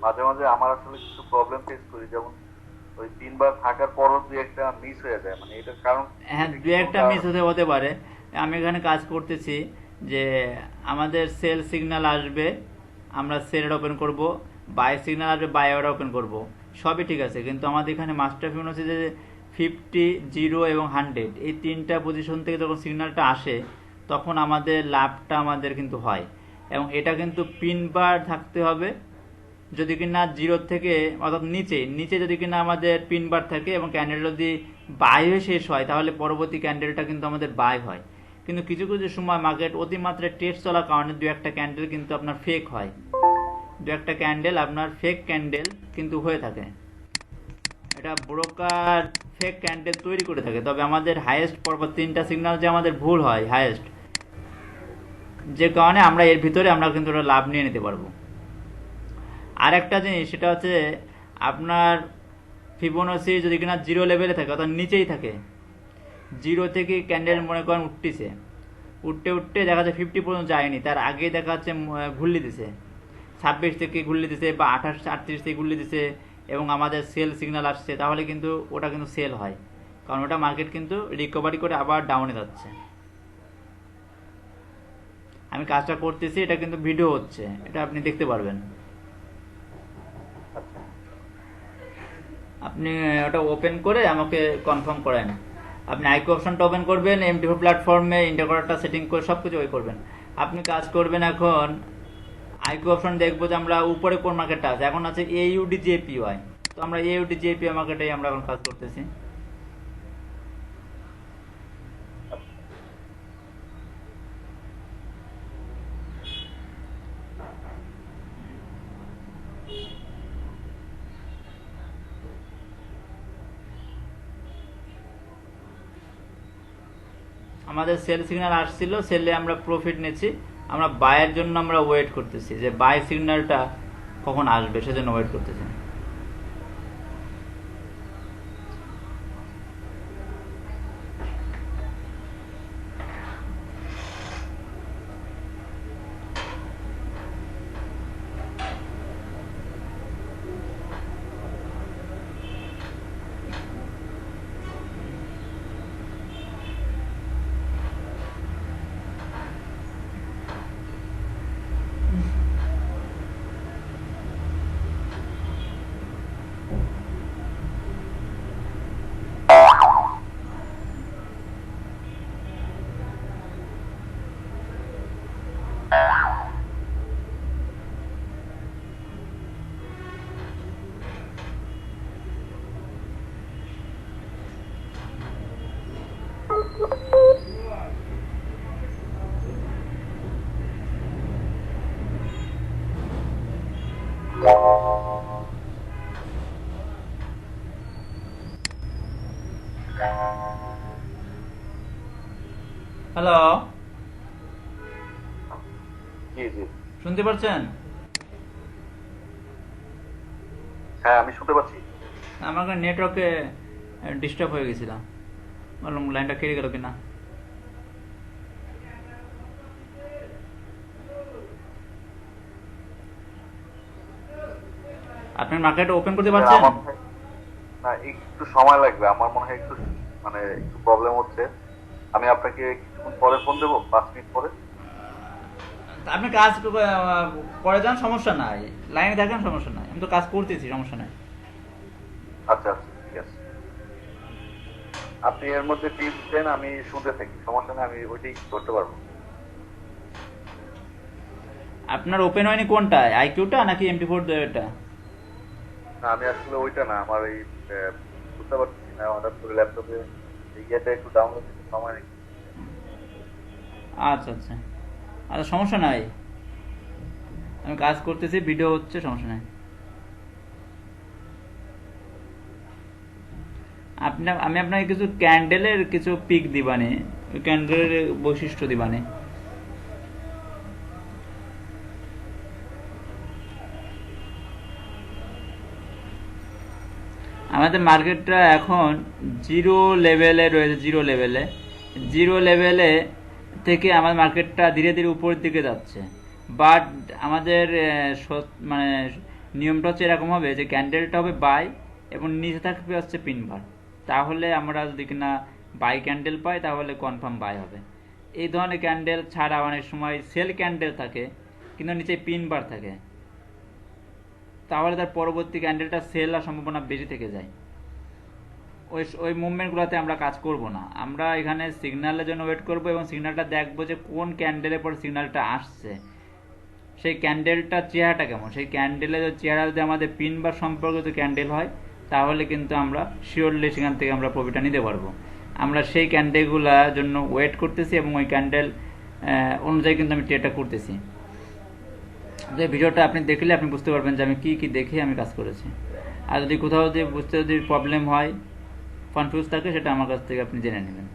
মাঝে মাঝে আমার আসলে কিছু প্রবলেম ফেস করি, যেমন ওই 3 বার থাকার পরও দুই একটা মিস হয়ে যায়, মানে এটার কারণ হ্যাঁ, এটা দু কি কোনো একটা কারণ? মিস হতে হতে পারে। আমি এখানে কাজ করতেছি যে আমাদের সেল সিগন্যাল আসবে, আমরা সেলটা ওপেন করব, বাই সিগন্যাল আসবে, বাই অর্ডার ওপেন করব, সবই ঠিক আছে, কিন্তু আমাদের এখানে মাস্টার ফিউন হচ্ছে যে 50, 0 এবং 100 এই তিনটা পজিশন থেকে যখন সিগন্যালটা আসে তখন আমাদের লাভটা আমাদের কিন্তু হয়। এবং এটা কিন্তু পিন বার থাকতে হবে, যদি কিনা জিরো থেকে অর্থাৎ নিচে নিচে যদি কিনা আমাদের পিন বার থাকে এবং ক্যান্ডেল যদি বাই হয়ে শেষ হয় তাহলে পরবর্তী ক্যান্ডেলটা কিন্তু আমাদের বাই হয়। কিন্তু কিছু কিছু সময় মার্কেট অতিমাত্রায় টেস্ট চলার কারণে দু একটা ক্যান্ডেল কিন্তু আপনার ফেক হয়, দু একটা ক্যান্ডেল আপনার ফেক ক্যান্ডেল কিন্তু হয়ে থাকে। এটা ব্রোকার ফেক ক্যান্ডেল তৈরি করে থাকে, তবে আমাদের হাইয়েস্ট পরপর তিনটা সিগন্যাল যে আমাদের ভুল হয় হাইয়েস্ট, যে কারণে আমরা এর ভিতরে আমরা কিন্তু ওটা লাভ নিয়ে নিতে পারবো। আর একটা জিনিস সেটা হচ্ছে আপনার ফিবোনাসি যদি কিনা জিরো লেভেলে থাকে অর্থাৎ নিচেই থাকে, জিরো থেকে ক্যান্ডেল মনে করেন উঠতেছে, উঠতে উঠতে দেখা যাচ্ছে 50 পর্যন্ত যায়নি, তার আগে দেখা যাচ্ছে ঘুরলি দিছে 26 থেকে ঘুরলি দিছে বা 28, 38 থেকে ঘুরলি দিছে এবং আমাদের সেল সিগন্যাল আসছে, তাহলে কিন্তু ওটা কিন্তু সেল হয়, কারণ ওটা মার্কেট কিন্তু রিকভারি করে আবার ডাউনে যাচ্ছে। আমি কাজটা করতেছি, এটা কিন্তু ভিডিও হচ্ছে, এটা আপনি দেখতে পারবেন। আচ্ছা। আপনি ওটা ওপেন করে আমাকে কনফার্ম করেন। আপনি আইকো অপশনটা ওপেন করবেন, এমটি4 প্ল্যাটফর্মে ইন্টারকোডারটা সেটিং করে সব কিছু ওই করবেন। আপনি কাজ করবেন এখন আইকো অপশন, দেখবো যে আমরা উপরে কোন মার্কেটটা আছে, এখন আছে এইউডি জেপিওয়াই, তো আমরা এইউডি জেপিওয়াই মার্কেটেই আমরা এখন কাজ করতেছি। আমাদের সেল সিগন্যাল আসছিল, সেলে আমরা প্রফিট নিয়েছি, আমরা বায়ের জন্য আমরা ওয়েট করতেছি যে বাই সিগন্যালটা কখন আসবে, সেজন্য ওয়েট করতেছি। হ্যালো, জি জি। শুনতে পাচ্ছেন? হ্যাঁ, আমি শুনতে পাচ্ছি। আমার নেটওয়ার্কে ডিস্টার্ব হয়ে গেছিলাম, বললাম লাইনটা কেটে গেল কিনা। আপনি মার্কেট ওপেন করতে পারছেন? আমার মনে হয় না, একটু সময় লাগবে, আমার মনে হয় একটু, মানে একটু প্রবলেম হচ্ছে। আমি আপনাকে কিছুক্ষণ পরে ফোন দেবো, 5 মিনিট পরে। আপনি কাজ করে যান, সমস্যা নাই, লাইনে থাকেন, সমস্যা নাই, আমি তো কাজ করতেছি, সমস্যা নাই। আচ্ছা আচ্ছা, ঠিক আছে। আপনি এর মধ্যে টিপস দেন, আমি শুনতে থাকি, সমস্যা নেই, আমি ওইটাই করতে পারবো। আপনার ওপেন হয়নি কোনটা, আইকিউটা নাকি এমটি4 এটা? না, আমি আসলে ওইটা না, আমার এই আহ, বুঝতে পারছি না, হঠাৎ করে ল্যাপটপে ইয়েটা একটু ডাউনলোড দিতে সময় নেই। আচ্ছা আচ্ছা, আচ্ছা সমস্যা নাই, আমি কাজ করতেছি, ভিডিও হচ্ছে, সমস্যা নাই। আমি আপনাকে কিছু ক্যান্ডেলের কিছু পিক দিবানে, ওই ক্যান্ডেলের বৈশিষ্ট্য দিবানে। আমাদের মার্কেটটা এখন জিরো লেভেলে রয়েছে, জিরো লেভেলে, জিরো লেভেলে থেকে আমাদের মার্কেটটা ধীরে ধীরে উপরের দিকে যাচ্ছে। বাট আমাদের মানে নিয়মটা হচ্ছে এরকম হবে যে ক্যান্ডেলটা হবে বাই এবং নিচে থাকবে হচ্ছে পিন বার। তাহলে আমরা যদি কিনা বাই ক্যান্ডেল পাই তাহলে কনফার্ম বাই হবে। এই ধরনের ক্যান্ডেল ছাড়া অনেক সময় সেল ক্যান্ডেল থাকে কিন্তু নিচে পিন বার থাকে, তাহলে তার পরবর্তী ক্যান্ডেলটা সেল আর সম্ভাবনা বেশি থেকে যায়। ওই মুভমেন্টগুলোতে আমরা কাজ করব না। আমরা এখানে সিগন্যালের জন্য ওয়েট করব এবং সিগন্যালটা দেখবো যে কোন ক্যান্ডেলের পর সিগন্যালটা আসছে, সেই ক্যান্ডেলটার চেহারাটা কেমন। সেই ক্যান্ডেলের চেহারা যদি আমাদের পিন বার সম্পর্কিত ক্যান্ডেল হয় তাহলে কিন্তু আমরা শিওরলি সেখান থেকে আমরা প্রফিটটা নিতে পারবো। আমরা সেই ক্যান্ডেলগুলোর জন্য ওয়েট করতেছি এবং ওই ক্যান্ডেল অনুযায়ী কিন্তু আমি ট্রেডটা করতেছি। যে ভিডিওটা আপনি দেখলে আপনি বুঝতে পারবেন যে আমি কি কি দেখে আমি কাজ করেছি। আর যদি কোথাও যদি বুঝতে যদি প্রবলেম হয়, কনফিউজ থাকে, সেটা আমার কাছ থেকে আপনি জেনে নেবেন।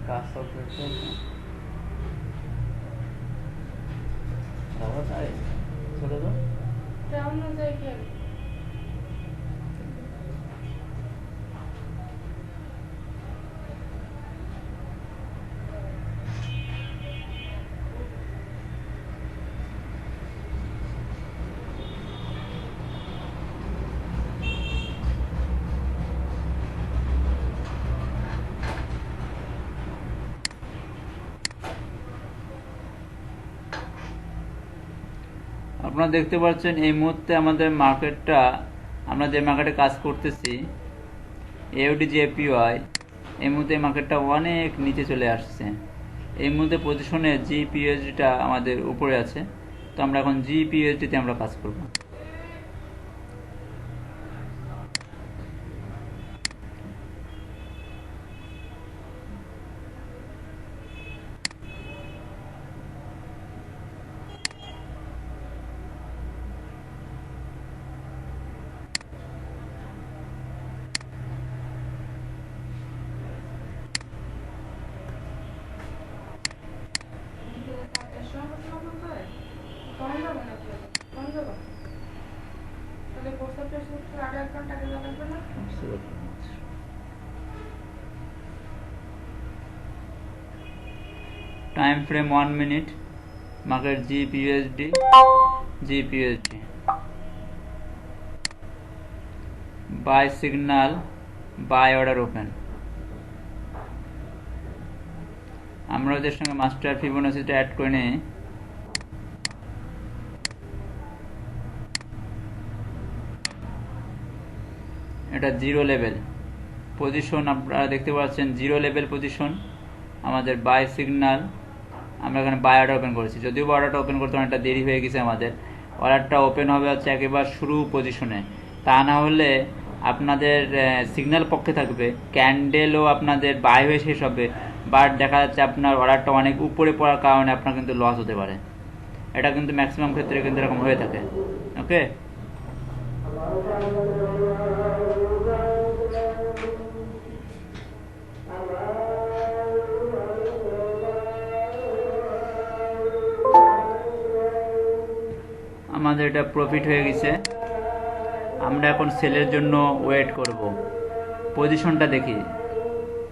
কাজ সব করছে চলে তো আপনারা দেখতে পাচ্ছেন এই মুহূর্তে আমাদের মার্কেটটা, আমরা যে মার্কেটে কাজ করতেছি এওডি জেপিওয়াই, এই মুহূর্তে মার্কেটটা অনেক নিচে চলে আসছে। এই মুহূর্তে পজিশনে জিপিএসডিটা আমাদের উপরে আছে, তো আমরা এখন জিপিএসডিতে আমরা কাজ করব। Time frame 1 minute, market GPSD, buy signal, buy order open. আমরা ওদের সঙ্গে মাস্টার ফিবোনাচিটা অ্যাড করে নিই। এটা জিরো লেভেল পজিশন, আপনারা দেখতে পাচ্ছেন জিরো লেভেল পজিশন আমাদের বাই সিগন্যাল। আমরা এখানে বাই অর্ডার ওপেন করেছি, যদিও অর্ডারটা ওপেন করতে অনেকটা দেরি হয়ে গেছে। আমাদের অর্ডারটা ওপেন হবে হচ্ছে একেবারে শুরু পজিশনে, তা না হলে আপনাদের সিগন্যাল পক্ষে থাকবে, ক্যান্ডেলও আপনাদের বাই হয়ে শেষ হবে, বাট দেখা যাচ্ছে আপনার অর্ডারটা অনেক উপরে পড়ার কারণে আপনার কিন্তু লস হতে পারে। এটা কিন্তু ম্যাক্সিমাম ক্ষেত্রে কিন্তু এরকম হয়ে থাকে। ওকে, আমাদের এটা প্রফিট হয়ে গেছে। আমরা এখন সেলের জন্য ওয়েট করব। পজিশনটা দেখি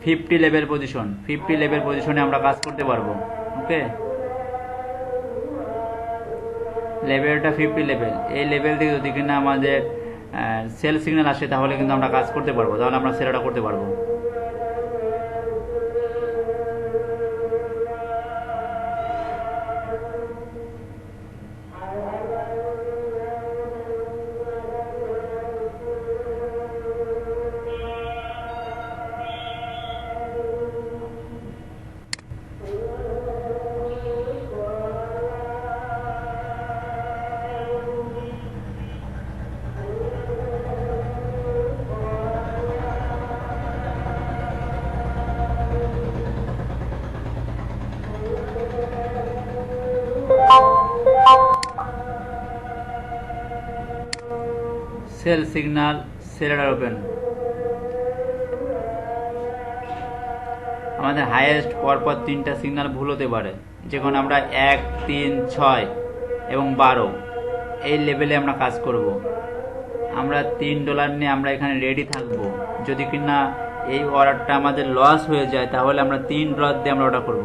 50 লেভেল পজিশন, 50 লেভেল পজিশনে আমরা কাজ করতে পারবো। ওকে, লেভেলটা 50 লেভেল। এই লেভেল থেকে যদি কিনা আমাদের সেল সিগন্যাল আসে তাহলে কিন্তু আমরা কাজ করতে পারবো, তাহলে আমরা সেল অর্ডার করতে পারবো। Sell signal, sell order open. আমাদের হাইয়েস্ট পরপর 3টা সিগন্যাল ভুল হতে পারে, যখন আমরা 1, 3, 6 এবং 12 এই লেভেলে আমরা কাজ করব। আমরা $3 নিয়ে আমরা এখানে রেডি থাকব। যদি কিনা এই অর্ডারটা আমাদের লস হয়ে যায় তাহলে আমরা $3 দিয়ে আমরা অর্ডার করব।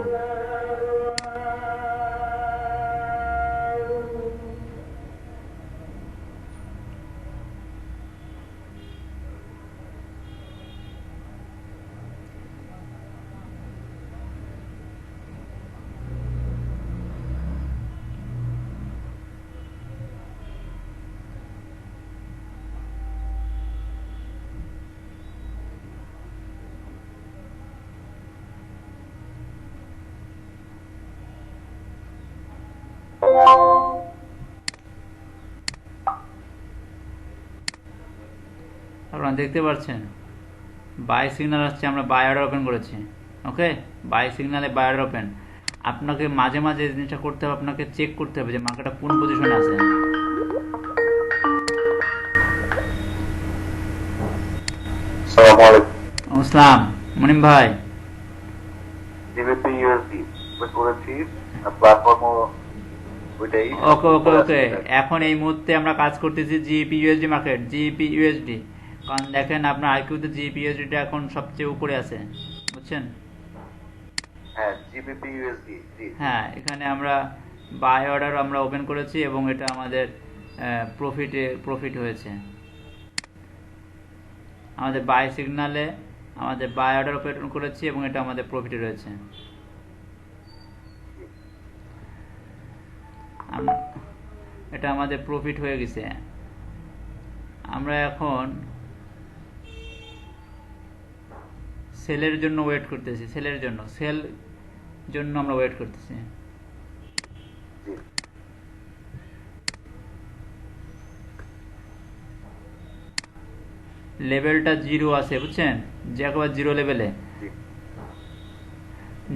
আপনারা দেখতে পাচ্ছেন বাই সিগন্যাল আসছে, আমরা বাই অর্ডার ওপেন করেছি। ওকে, বাই সিগন্যালে বাই অর্ডার ওপেন। আপনাকে মাঝে মাঝে এই জিনিসটা করতে হবে, আপনাকে চেক করতে হবে যে মার্কেটটা কোন পজিশনে আছে। আসসালামু আলাইকুম। আসসালাম মুনিম ভাই। জিবিপি ইউএসডি করেছি, প্ল্যাটফর্মও ওইটাই। ওকে ওকে ওকে, এখন এই মুহূর্তে আমরা কাজ করতেছি GP USD market, GP USD. কারণ দেখেন আপনার আইকিউতে জিপি ইউএসডিটা এখন সবচেয়ে উপরে আছে, বুঝছেন? হ্যাঁ, জিবিপি ইউএসডি। হ্যাঁ, এখানে আমরা বাই অর্ডার আমরা ওপেন করেছি এবং এটা আমাদের প্রফিট হয়েছে। আমাদের বাই সিগনালে আমাদের বাই অর্ডার ওপেন করেছি এবং এটা আমাদের প্রফিটে রয়েছে। এটা আমাদের প্রফিট হয়ে গেছে। আমরা এখন সেলের জন্য ওয়েট করতেছি, সেলের জন্য আমরা ওয়েট করতেছি। লেভেলটা 0 আছে, বুঝছেন? যে একেবারে 0 লেভেলে,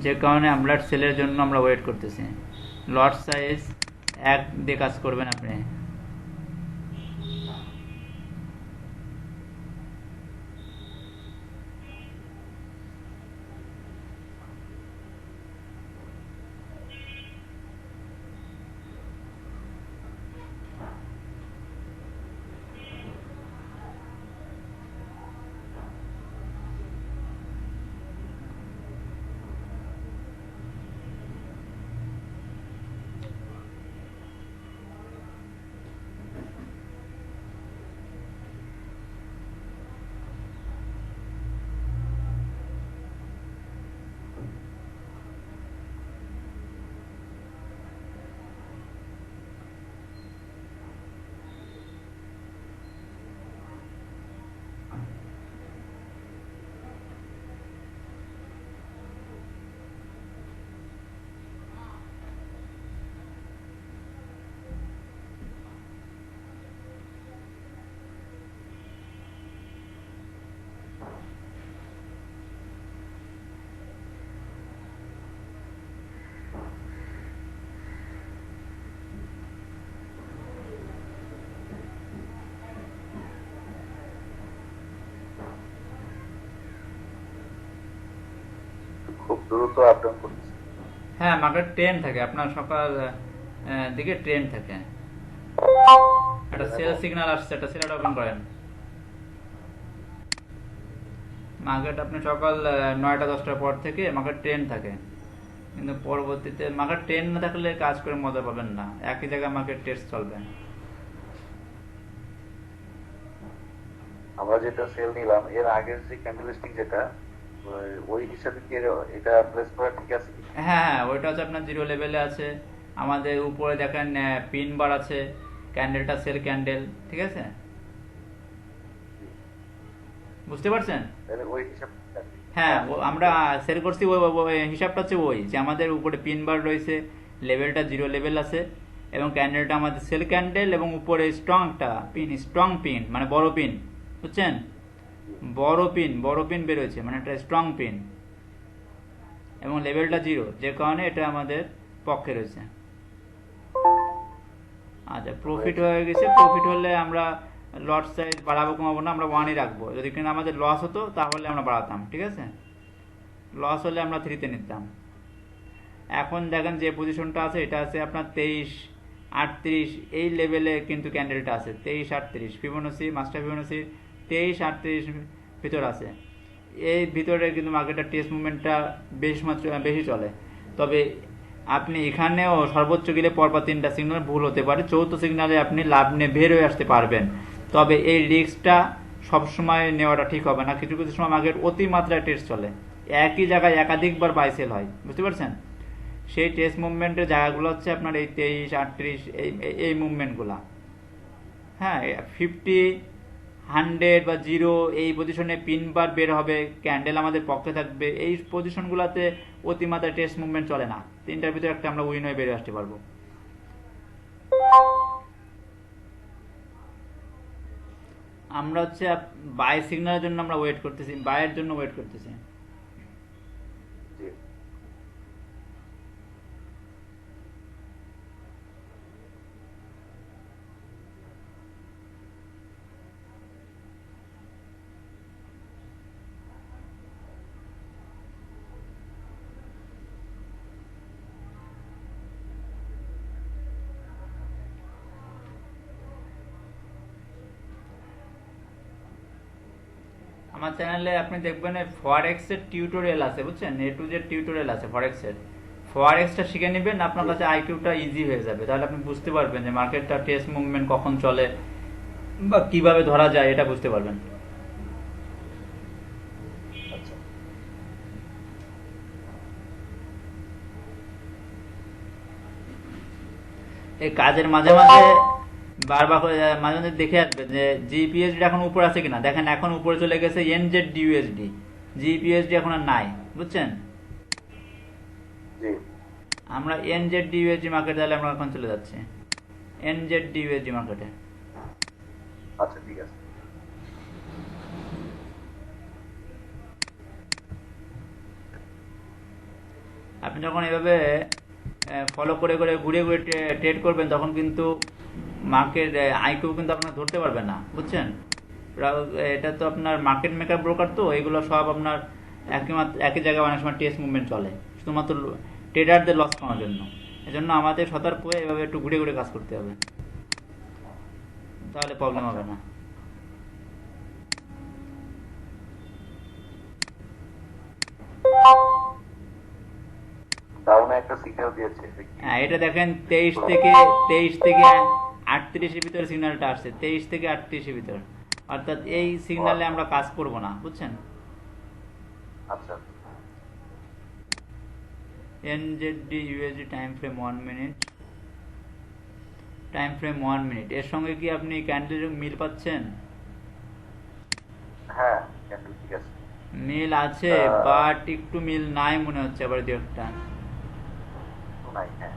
যে কারণে আমরা সেলের জন্য আমরা ওয়েট করতেছি। লট সাইজ 1 দিয়ে কাজ করবেন আপনি। খুব দ্রুত আপ ডাউন করতেছে। হ্যাঁ, মার্কেট ট্রেন্ড থাকে, আপনার সকাল দিকে ট্রেন্ড থাকে। একটা সেল সিগন্যাল আসছে, একটা সেল ওপেন করেন। মার্কেট আপনি সকাল 9টা 10টার পর থেকে মার্কেট ট্রেন্ড থাকে। কিন্তু পরবর্তীতে মার্কেট ট্রেন্ড না থাকলে কাজ করে মজা পাবেন না, একই জায়গায় মার্কেট টেস্ট চলবে। আমরা যেটা সেল নিলাম এর আগের যে ক্যান্ডেলস্টিক যেটা ওই হিসাবে কি এটা প্লেস করা ঠিক আছে কি? হ্যাঁ, ওইটা হচ্ছে আপনার জিরো লেভেলে আছে। আমাদের উপরে দেখেন পিন বার আছে, ক্যান্ডেলটা সেল ক্যান্ডেল, ঠিক আছে? বুঝতে পারছেন? তাহলে ওই হিসাব ঠিক আছে। হ্যাঁ, আমরা সেল করছি ওই হিসাবটা হচ্ছে ওই যে আমাদের উপরে পিন বার রয়েছে, লেভেলটা জিরো লেভেল আছে, এবং ক্যান্ডেলটা আমাদের সেল ক্যান্ডেল, এবং উপরে স্ট্রং একটা পিন, স্ট্রং পিন মানে বড় পিন, বুঝছেন? বড় পিন বেরোচ্ছে, মানে একটা স্ট্রং পিন, এবং লেভেলটা জিরো, যে কারণে এটা আমাদের পক্ষে রয়েছে। আচ্ছা, প্রফিট হয়ে গেছে। প্রফিট হলে আমরা লট সাইজ বাড়াবো কমাবো না, আমরা ওয়ানই রাখবো। যদি কিনা আমাদের লস হতো তাহলে আমরা বাড়াতাম, ঠিক আছে? লস হলে আমরা থ্রিতে নিতাম। এখন দেখেন যে পজিশনটা আছে এটা আছে আপনার 23.38, এই লেভেলে কিন্তু ক্যান্ডেলটা আছে 23.38, ফিবোনাসি মাস্টার ফিবোনাসি 23.38 ভিতর আছে। এই ভিতরে কিন্তু মার্কেটের টেস্ট মুভমেন্টটা বেশি চলে। তবে আপনি এখানেও সর্বোচ্চ গেলে পরপর 3টা সিগন্যাল ভুল হতে পারে, চৌথ সিগন্যালে আপনি লাভ নিয়ে বের হয়ে আসতে পারবেন। তবে এই রিস্কটা সবসময় নেওয়াটা ঠিক হবে না। কিছু কিছু সময় মার্কেট অতিমাত্রায় টেস্ট চলে, একই জায়গায় একাধিকবার বাই সেল হয়, বুঝতে পারছেন? সেই টেস্ট মুভমেন্টের জায়গাগুলো হচ্ছে আপনার এই 23-38 এই মুভমেন্টগুলা। হ্যাঁ, 50, 100 বা 0 এই পজিশনে পিন বার বের হবে, ক্যান্ডেল আমাদের পক্ষে থাকবে। এই পজিশনগুলোতে অতিমাত্রা টেস্ট মুভমেন্ট চলে না, 3টার ভিতরে একটা আমরা উইন হয়ে বেরিয়ে আসতে পারবো। আমরা হচ্ছে বাই সিগন্যালের জন্য আমরা ওয়েট করতেছি, বাইয়ের জন্য ওয়েট করতেছি। জি। আমার চ্যানেলে আপনি দেখবেন ফরেক্স এর টিউটোরিয়াল আছে, বুঝছেন? এ টু জেড টিউটোরিয়াল আছে ফরেক্স এর। ফরেক্সটা শিখে নেবেন, আপনার কাছে আইকিউটা ইজি হয়ে যাবে। তাহলে আপনি বুঝতে পারবেন যে মার্কেটটা টেস্ট মুভমেন্ট কখন চলে বা কিভাবে ধরা যায়, এটা বুঝতে পারবেন। আচ্ছা। এই কাজের মাঝে মাঝে বারবার করে মাঝে মাঝে দেখে আসবেন যে জিপিএসডি এখন উপরে আছে কিনা। দেখেন এখন উপরে চলে গেছে এনজেড ডিইউএসডি, জিপিএসডি এখন আর নাই, বুঝছেন? জি। আমরা এনজেড ডিইউএসডি মার্কেটে, তাহলে আমরা এখন চলে যাচ্ছি এনজেড ডিইউএসডি মার্কেটে। আচ্ছা, ঠিক আছে। আপনি যখন এভাবে ফলো করে করে ঘুরে ঘুরে ট্রেড করবেন, তখন কিন্তু মার্কেট আইকিউ কিন্তু আপনার ধরতে পারবে না, বুঝছেন? এটা তো আপনার মার্কেট মেকার ব্রোকার, তো এগুলো সব আপনার একই জায়গায় অনেক সময় টেস্ট মুভমেন্ট চলে, শুধুমাত্র ট্রেডারদের লস করার জন্য। এজন্য আমাদের সতর্ক হয়ে এভাবে একটু ঘুরে ঘুরে কাজ করতে হবে, তাহলে প্রবলেম হবে না। ডাউনে একটা সিগন্যাল দিয়েছে। হ্যাঁ, এটা দেখেন 23 থেকে 38-এর ভিতরে সিগন্যালটা আসছে, 23 থেকে 38-এর ভিতর। অর্থাৎ এই সিগন্যালে আমরা কাজ করব না, বুঝছেন? আচ্ছা। NZD USD time frame 1 minute, time frame 1 minute. এর সঙ্গে কি আপনি ক্যান্ডেল মিল পাচ্ছেন? হ্যাঁ, ক্যান্ডেল ঠিক আছে। মিল আছে, বাট একটু মিল নাই মনে হচ্ছে আবার দু একটা। নাই, হ্যাঁ।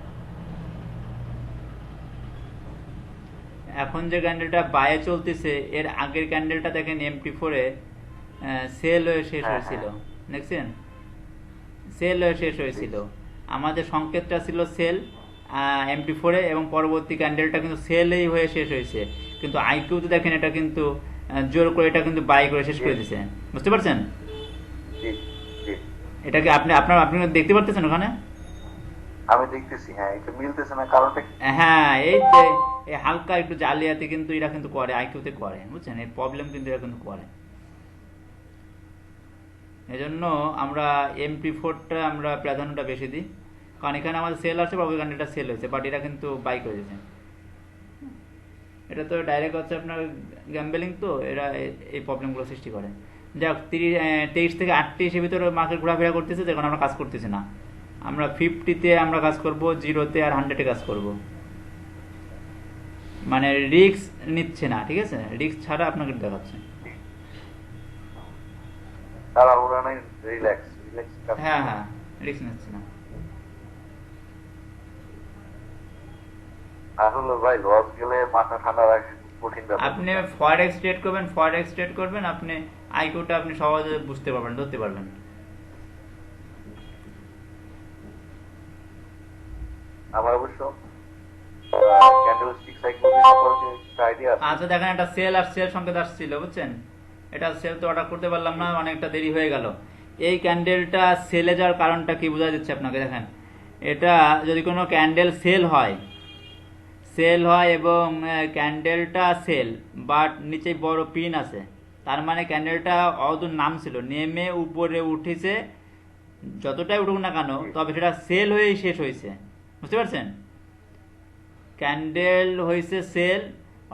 এখন যে ক্যান্ডেলটা বায়ে চলতেছে, এর আগের ক্যান্ডেলটা দেখেন MT4 এ সেল হয়ে শেষ হয়েছিল, দেখছেন? সেল হয়ে শেষ হয়েছিল। আমাদের সংকেতটা ছিল সেল MT4 এ, এবং পরবর্তী ক্যান্ডেলটা কিন্তু সেলই হয়ে শেষ হয়েছে। কিন্তু আইকিউতে দেখেন এটা কিন্তু জোর করে এটা কিন্তু বাই করে শেষ করে দিয়েছে, বুঝতে পারছেন? জি, জি। এটা কি আপনি দেখতে পারতেছেন ওখানে? আমি দেখতেছি, হ্যাঁ, এটা মিলতেছে না, কারণটা কি? হ্যাঁ, এই যে এই হালকা একটু জালিয়াতি কিন্তু এরা কিন্তু করে, আইকিউতে করে, বুঝছেন? এই প্রবলেম কিন্তু এরা কিন্তু করে। এজন্য আমরা MT4টা আমরা প্রাধান্যটা বেশি দিই। কারণ এখানে আমাদের সেল আছে বা ওই ক্যান্ডেলটা সেল হয়েছে, বাট এটা কিন্তু বাই করে দিয়েছে। এটা তো ডাইরেক্ট হচ্ছে আপনার গ্যাম্বেলিং, তো এরা এই প্রবলেমগুলো সৃষ্টি করে। যাক 23 থেকে 38 ভিতরে মার্কেট ঘোরাফেরা করতেছে, যখন আমরা কাজ করতেছি না, আমরা 50-তে আমরা কাজ করব, 0-তে আর 100-এ কাজ করব, মানে রিস্ক নিচ্ছে না, ঠিক আছে, রিস্ক ছাড়া আপনাকে দেখাচ্ছে। তারা ওরা নাই, রিল্যাক্স রিল্যাক্স। হ্যাঁ হ্যাঁ, রিস্ক নিচ্ছে না। আসলে ভাই লস গেলে মাথা ঠান্ডা রাখা কঠিন ব্যাপার। আপনি ফরেক্স ট্রেড করবেন, আপনি আইকিউটা আপনি সহজে বুঝতে পারবেন, ধরতে পারবেন। আমার অবশ্য ক্যান্ডেলস্টিক সাইকোলজি সম্পর্কে একটা আইডিয়া আছে। আচ্ছা দেখেন, একটা সেল আর সেল সংকেত আসছিল, বুঝছেন, এটা সেল তো অর্ডার করতে পারলাম না, অনেকটা দেরি হয়ে গেল। এই ক্যান্ডেলটা সেলে যাওয়ার কারণটা কি বোঝা যাচ্ছে আপনাকে, দেখেন, এটা যদি কোনো ক্যান্ডেল সেল হয় এবং ক্যান্ডেলটা সেল বাট নিচে বড় পিন আছে, তার মানে ক্যান্ডেলটা অদূর নাম ছিল, নেমে উপরে উঠেছে, যতটাই উঠুক না কেন, তবে সেটা সেল হয়েই শেষ হয়েছে, বুঝতে পারছেন। ক্যান্ডেল হয়েছে সেল,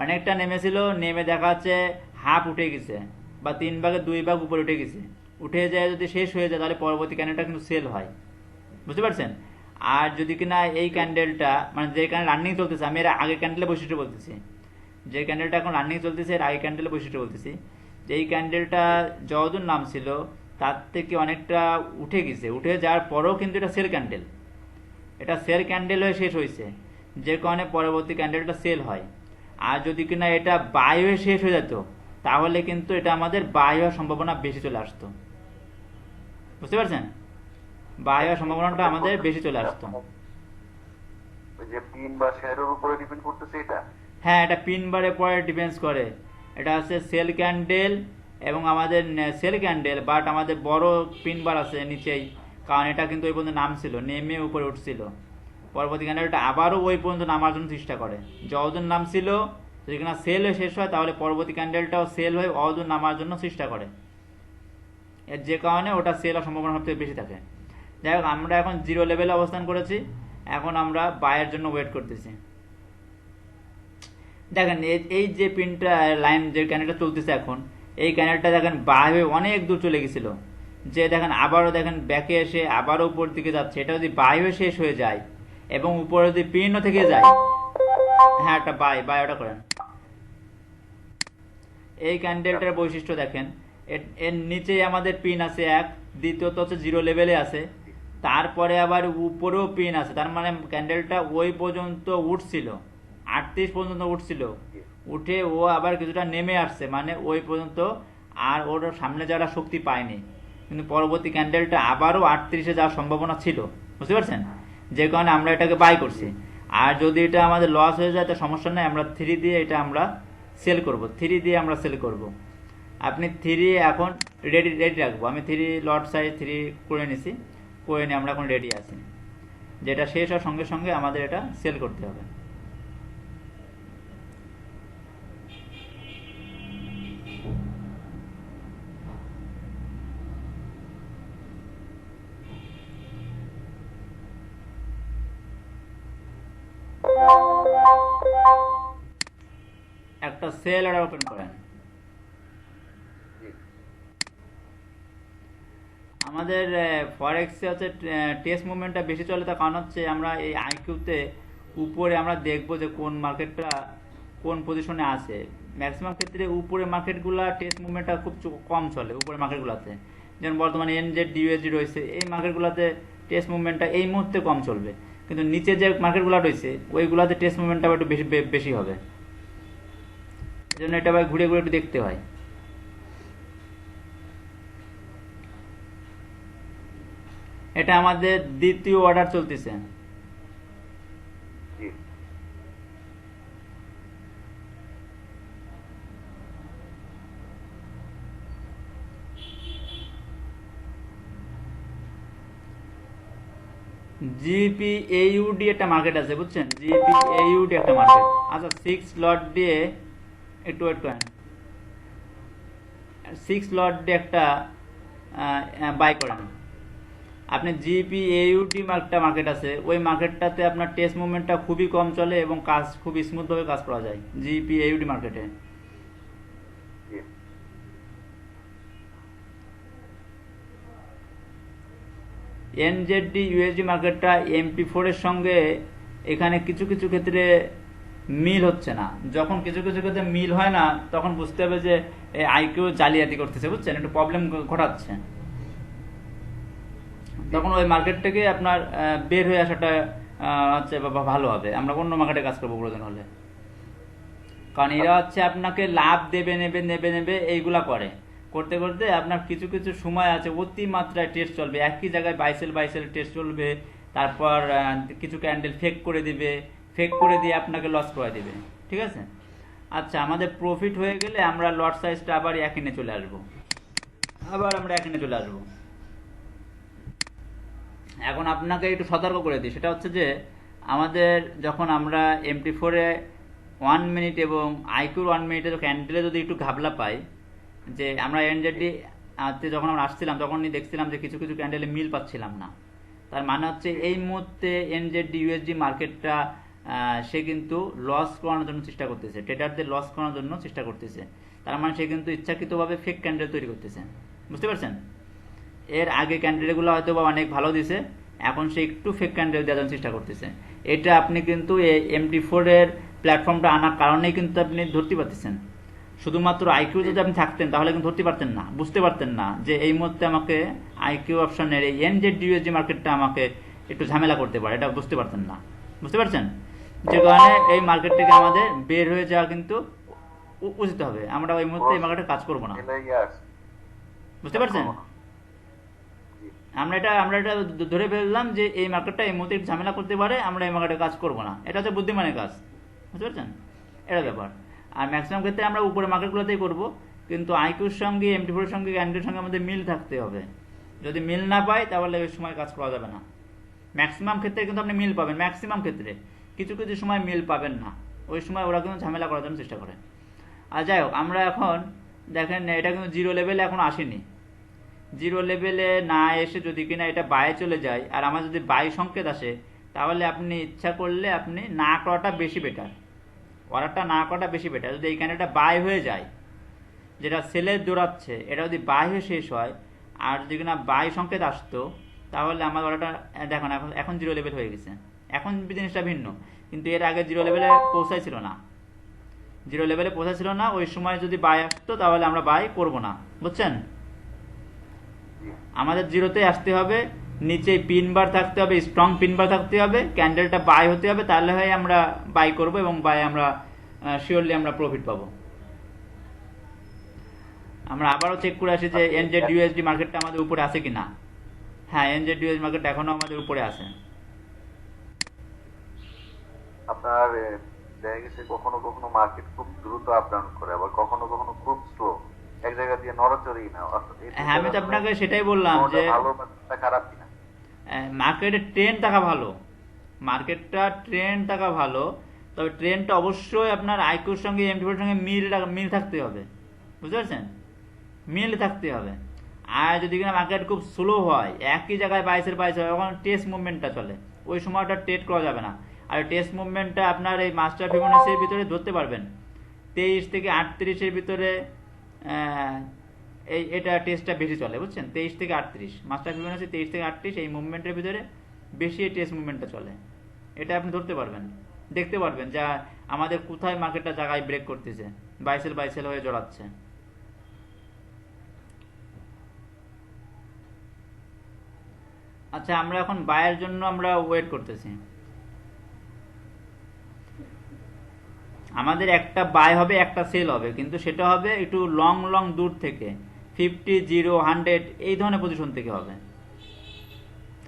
অনেকটা নেমেছিল, নেমে দেখা যাচ্ছে হাফ উঠে গেছে বা 3 ভাগে 2 ভাগ উপরে উঠে গেছে, উঠে যায় যদি শেষ হয়ে যায়, তাহলে পরবর্তী ক্যান্ডেলটা কিন্তু সেল হয়, বুঝতে পারছেন। আর যদি কিনা এই ক্যান্ডেলটা, মানে যে ক্যান্ডেল রানিং চলতেছে, আমি এর আগে ক্যান্ডেলের বৈশিষ্ট্য বলতেছি, যে ক্যান্ডেলটা এখন রানিং চলতেছে এর আগে ক্যান্ডেলের বৈশিষ্ট্য বলতেছি, যে এই ক্যান্ডেলটা যতদূর নাম ছিল তার থেকে অনেকটা উঠে গেছে, উঠে যাওয়ার পরেও কিন্তু এটা সেল ক্যান্ডেল, এটা সেল ক্যান্ডেল হয়ে শেষ হয়েছে, যে কারণে পরবর্তী ক্যান্ডেলটা সেল হয়। আর যদি কিনা এটা বাই হয়ে শেষ হয়ে যেত, তাহলে কিন্তু এটা আমাদের বাই হওয়ার সম্ভাবনা বেশি চলে আসতো, বুঝতে পারছেন, বাই হওয়ার সম্ভাবনাটা আমাদের বেশি চলে আসতো। ওই যে পিন বা শেয়ারের উপরে ডিপেন্ড করতেছে এটা। হ্যাঁ, এটা পিন বারের পরে ডিপেন্ডস করে, এটা হচ্ছে সেল ক্যান্ডেল এবং আমাদের সেল ক্যান্ডেল, বাট আমাদের বড় পিন বার আছে নিচেই, কারণ এটা কিন্তু ওই পর্যন্ত নাম ছিল, নেমে উপরে উঠছিল, পরবর্তী ক্যান্ডেলটা আবারও ওই পর্যন্ত নামার জন্য চেষ্টা করে, যতদূর নাম ছিল, যদি কিনা সেল হয়ে শেষ হয়, তাহলে পরবর্তী ক্যান্ডেলটাও সেল হয়ে অদূর নামার জন্য চেষ্টা করে, এর যে কারণে ওটা সেল হওয়ার সম্ভাবনা সবথেকে বেশি থাকে। যাই হোক, আমরা এখন 0 লেভেলে অবস্থান করেছি, এখন আমরা বায়ের জন্য ওয়েট করতেছি। দেখেন এই যে পিনটা লাইন, যে ক্যান্ডেলটা চলতেছে এখন, এই ক্যান্ডেলটা দেখেন বাই হয়ে অনেক দূর চলে গেছিল, যে দেখেন আবারও দেখেন ব্যাকে এসে আবারও উপর দিকে যাচ্ছে, এটা যদি বাই হয়ে শেষ হয়ে যায় এবং উপরে যদি পিনও থেকে যায়, হ্যাঁ একটা বাই ওটা করেন। এই ক্যান্ডেলটার বৈশিষ্ট্য দেখেন, এর নিচে আমাদের পিন আছে 1, দ্বিতীয়ত হচ্ছে 0 লেভেলে আছে, তারপরে আবার উপরেও পিন আছে, তার মানে ক্যান্ডেলটা ওই পর্যন্ত উঠছিল, 38 পর্যন্ত উঠছিল, উঠে ও আবার কিছুটা নেমে আসছে, মানে ওই পর্যন্ত আর ওর সামনে যাওয়ার শক্তি পায়নি, কিন্তু পরবর্তী ক্যান্ডেলটা আবারও 38-এ যাওয়ার সম্ভাবনা ছিল, বুঝতে পারছেন, যে কারণে আমরা এটাকে বাই করছি। আর যদি এটা আমাদের লস হয়ে যায় তো সমস্যা নেই, আমরা 3 দিয়ে এটা আমরা সেল করব, 3 দিয়ে আমরা সেল করব। আপনি 3 এখন রেডি রাখবো, আমি 3 লট সাইজ 3 করে নিছি, করে নিয়ে আমরা এখন রেডি আছি, যেটা শেষ হওয়ার সঙ্গে সঙ্গে আমাদের এটা সেল করতে হবে। একটা সেল অর্ডার ওপেন করেন। আমাদের ফরেক্সে হচ্ছে টেস্ট মুভমেন্টটা বেশি চলে, তার কারণ হচ্ছে আমরা এই আইকিউতে উপরে আমরা দেখবো যে কোন মার্কেটটা কোন পজিশনে আছে, ম্যাক্সিমাম ক্ষেত্রে উপরে মার্কেটগুলা টেস্ট মুভমেন্টটা খুব কম চলে, উপরে মার্কেটগুলোতে, যেমন বর্তমানে এনজেড ডিউএসডি রয়েছে, এই মার্কেটগুলোতে টেস্ট মুভমেন্টটা এই মুহূর্তে কম চলবে, কিন্তু নিচে যে মার্কেটগুলো রয়েছে ওইগুলোতে টেস্ট মুভমেন্টটা একটু বেশি হবে, এই জন্য এটা আবার ঘুরে ঘুরে একটু দেখতে হয়। এটা আমাদের দ্বিতীয় অর্ডার চলতেছে, জিপিএইউডি একটা মার্কেট আছে, বুঝছেন, জিপিএইউডি একটা মার্কেট। আচ্ছা 6 লট দিয়ে একটু ওয়েট করেন, 6 লট দিয়ে একটা বাই করেন, আপনি জিপি এইউটি একটা মার্কেট আছে, ওই মার্কেটটাতে আপনার টেস্ট মুভমেন্টটা খুবই কম চলে এবং কাজ খুব স্মুথভাবে কাজ করা যায় জিপি এইউটি মার্কেটে। জি। এনজেডডি ইউএসডি মার্কেটটা এমপি4 এর সঙ্গে এখানে কিছু কিছু ক্ষেত্রে মিল হচ্ছে না। যখন কিছু কিছু ক্ষেত্রে মিল হয় না তখন বুঝতে হবে যে আইকিউ জালিয়াতি করতেছে, বুঝছেন, একটু প্রবলেম ঘটাচ্ছে। তখন ওই মার্কেট থেকে আপনার বের হয়ে আসাটা হচ্ছে ভালো হবে। আমরা অন্য মার্কেটে কাজ করবো প্রয়োজন হলে, কারণ এরা হচ্ছে আপনাকে লাভ দেবে নেবে নেবে নেবে এইগুলা করে, করতে করতে আপনার কিছু কিছু সময় আছে অতিমাত্রায় টেস্ট চলবে, একই জায়গায় বাইসেল বাইসেল টেস্ট চলবে, তারপর কিছু ক্যান্ডেল ফেক করে দিবে, ফেক করে দিয়ে আপনাকে লস করে দিবে। ঠিক আছে, আচ্ছা, আমাদের প্রফিট হয়ে গেলে আমরা লট সাইজটা আবার এখানে চলে আসবো, আবার আমরা এখানে চলে আসবো। এখন আপনাকে একটু সতর্ক করে দিই, সেটা হচ্ছে যে আমাদের যখন আমরা এমটি4-এ 1 মিনিট এবং আইকিউর 1 মিনিটে ক্যান্ডেলে যদি একটু ঘাবলা পাই, যে আমরা এনজেডি যখন আমরা আসছিলাম তখনই দেখছিলাম যে কিছু কিছু ক্যান্ডেলে মিল পাচ্ছিলাম না, তার মানে হচ্ছে এই মুহূর্তে এনজেডি ইউএসডি মার্কেটটা সে কিন্তু লস করানোর জন্য চেষ্টা করতেছে, ট্রেডারদের লস করানোর জন্য চেষ্টা করতেছে। তার মানে সে কিন্তু ইচ্ছাকৃতভাবে ফেক ক্যান্ডেল তৈরি করতেছে, বুঝতে পারছেন। এর আগে ক্যান্ডেলগুলো হয়তো বা অনেক ভালো দিছে, এখন সে একটু ফেক ক্যান্ডেল দেওয়ার চেষ্টা করতেছে। এটা আপনি কিন্তু এই এমটি4-এর প্ল্যাটফর্মটা আনার কারণেই কিন্তু আপনি ধরতে পারতেছেন। শুধুমাত্র আইকিউ যদি আপনি থাকতেন তাহলে কিন্তু ধরতে পারতেন না, বুঝতে পারতেন না যে এই মুহূর্তে আমাকে আইকিউ অপশনের এই এনজেডি ইউএসডি মার্কেটটা আমাকে একটু ঝামেলা করতে পারে, এটা বুঝতে পারতেন না, বুঝতে পারছেন। যে কারণে এই মার্কেট থেকে আমাদের বের হয়ে যাওয়া কিন্তু উচিত হবে। আমরা ওই মুহূর্তে এই মার্কেটে কাজ করবো না, বুঝতে পারছেন। আমরা এটা ধরে ফেললাম যে এই মার্কেটটা এই মুহূর্তে ঝামেলা করতে পারে, আমরা এই মার্কেটে কাজ করবো না, এটা হচ্ছে বুদ্ধিমানের কাজ, বুঝতে পারছেন, এটা ব্যাপার। আর ম্যাক্সিমাম ক্ষেত্রে আমরা উপরে মার্কেটগুলোতেই করবো, কিন্তু আইকিউর সঙ্গে এমটি4-এর সঙ্গে ক্যান্ডেলের সঙ্গে আমাদের মিল থাকতে হবে। যদি মিল না পাই তাহলে ওই সময় কাজ করা যাবে না। ম্যাক্সিমাম ক্ষেত্রে কিন্তু আপনি মিল পাবেন, ম্যাক্সিমাম ক্ষেত্রে, কিছু কিছু সময় মিল পাবেন না, ওই সময় ওরা কিন্তু ঝামেলা করার জন্য চেষ্টা করে। আর যাই হোক, আমরা এখন দেখেন এটা কিন্তু জিরো লেভেলে এখন আসেনি, জিরো লেভেলে না এসে যদি কিনা এটা বায়ে চলে যায় আর আমার যদি বাই সংকেত আসে, তাহলে আপনি ইচ্ছা করলে আপনি না করাটা বেশি বেটার, অর্ডারটা না করাটা বেশি বেটার। যদি এই ক্যান্ডেলটা বাই হয়ে যায়, যেটা সেলের দৌড়াচ্ছে, এটা যদি বাই হয়ে শেষ হয় আর যদি কিনা বাই সংকেত আসতো, তাহলে আমার অর্ডারটা দেখুন এখন জিরো লেভেল হয়ে গেছে, এখন জিনিসটা ভিন্ন। কিন্তু এর আগে জিরো লেভেলে পৌঁছাইছিল না, জিরো লেভেলে পৌঁছাইছিল না, ওই সময় যদি বাই আসতো তাহলে আমরা বাই করব না, বুঝছেন। আমাদের জিরোতে আসতে হবে, নিচে পিন বার থাকতে হবে, স্ট্রং পিন বার থাকতে হবে, ক্যান্ডেলটা বাই হতে হবে, তাহলে হয় আমরা বাই করব এবং বাই আমরা শিওরলি আমরা প্রফিট পাবো। আমরা আবারও চেক করে আসি যে এনজেড ইউএসডি মার্কেটটা আমাদের উপরে আছে কিনা। হ্যাঁ, এনজেড ইউএসডি মার্কেট এখনো আমাদের উপরে আছে। আপনার দেখা গেছে কখনো কখনো মার্কেট খুব দ্রুত আপ ডাউন করে, আবার কখনো কখনো খুব স্লো, এক জায়গা দিয়ে নড়াচড়েই না। হ্যাঁ, আমি তো আপনাকে সেটাই বললাম যে ভালো বা খারাপ কিনা। মার্কেটের ট্রেন্ড থাকা ভালো, মার্কেটটা ট্রেন্ড থাকা ভালো, তবে ট্রেন্ডটা অবশ্যই আপনার আইকিউর সঙ্গে এমটি4-এর সঙ্গে মিল থাকতে হবে, বুঝতে পারছেন, মিল থাকতে হবে। আর যদি কিনা মার্কেট খুব স্লো হয়, একই জায়গায় বাইসের বাইশ হয়, তখন টেস্ট মুভমেন্টটা চলে, ওই সময়টা ট্রেড করা যাবে না। আর টেস্ট মুভমেন্টটা আপনার এই মাস্টার ফিবোনাচির ভিতরে ধরতে পারবেন 23 থেকে 38-এর ভিতরে, এটা টেস্টটা বেশি চলে, বুঝছেন, 23 থেকে 38 মাস্টার ফিবোনাচি 23 থেকে 38 এই মুভমেন্টের ভিতরে বেশি টেস্ট মুভমেন্টটা চলে, এটা আপনি ধরতে পারবেন, দেখতে পারবেন যা আমাদের কোথায় মার্কেটটা জায়গায় ব্রেক করতেছে, বাইসেল হয়ে জড়াচ্ছে। আচ্ছা, আমরা এখন বায়ের জন্য আমরা ওয়েট করতেছি। আমাদের একটা বাই হবে, একটা সেল হবে, কিন্তু সেটা হবে একটু লং দূর থেকে, 50, 0, 100 এই ধরনের পজিশন থেকে হবে,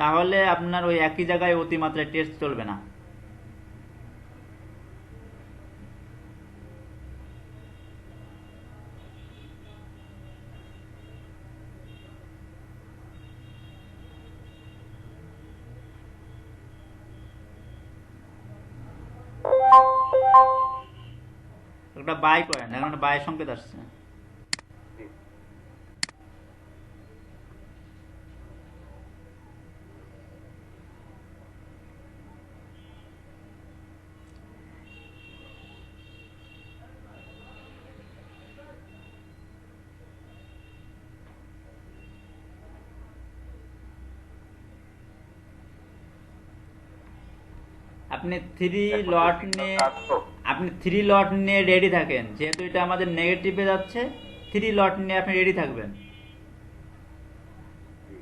তাহলে আপনার ওই একই জায়গায় অতিমাত্রায় টেস্ট চলবে না। একটা বাই করেন, এখন একটা বাই সংকেত আসছে। আপনি থ্রি এখন যে লট signal নিয়ে টা আসলো, আপনি থ্রি লট নিয়ে রেডি থাকেন, যেহেতু এটা আমাদের নেগেটিভে যাচ্ছে, থ্রি লট নিয়ে আপনি রেডি থাকবেন। জি,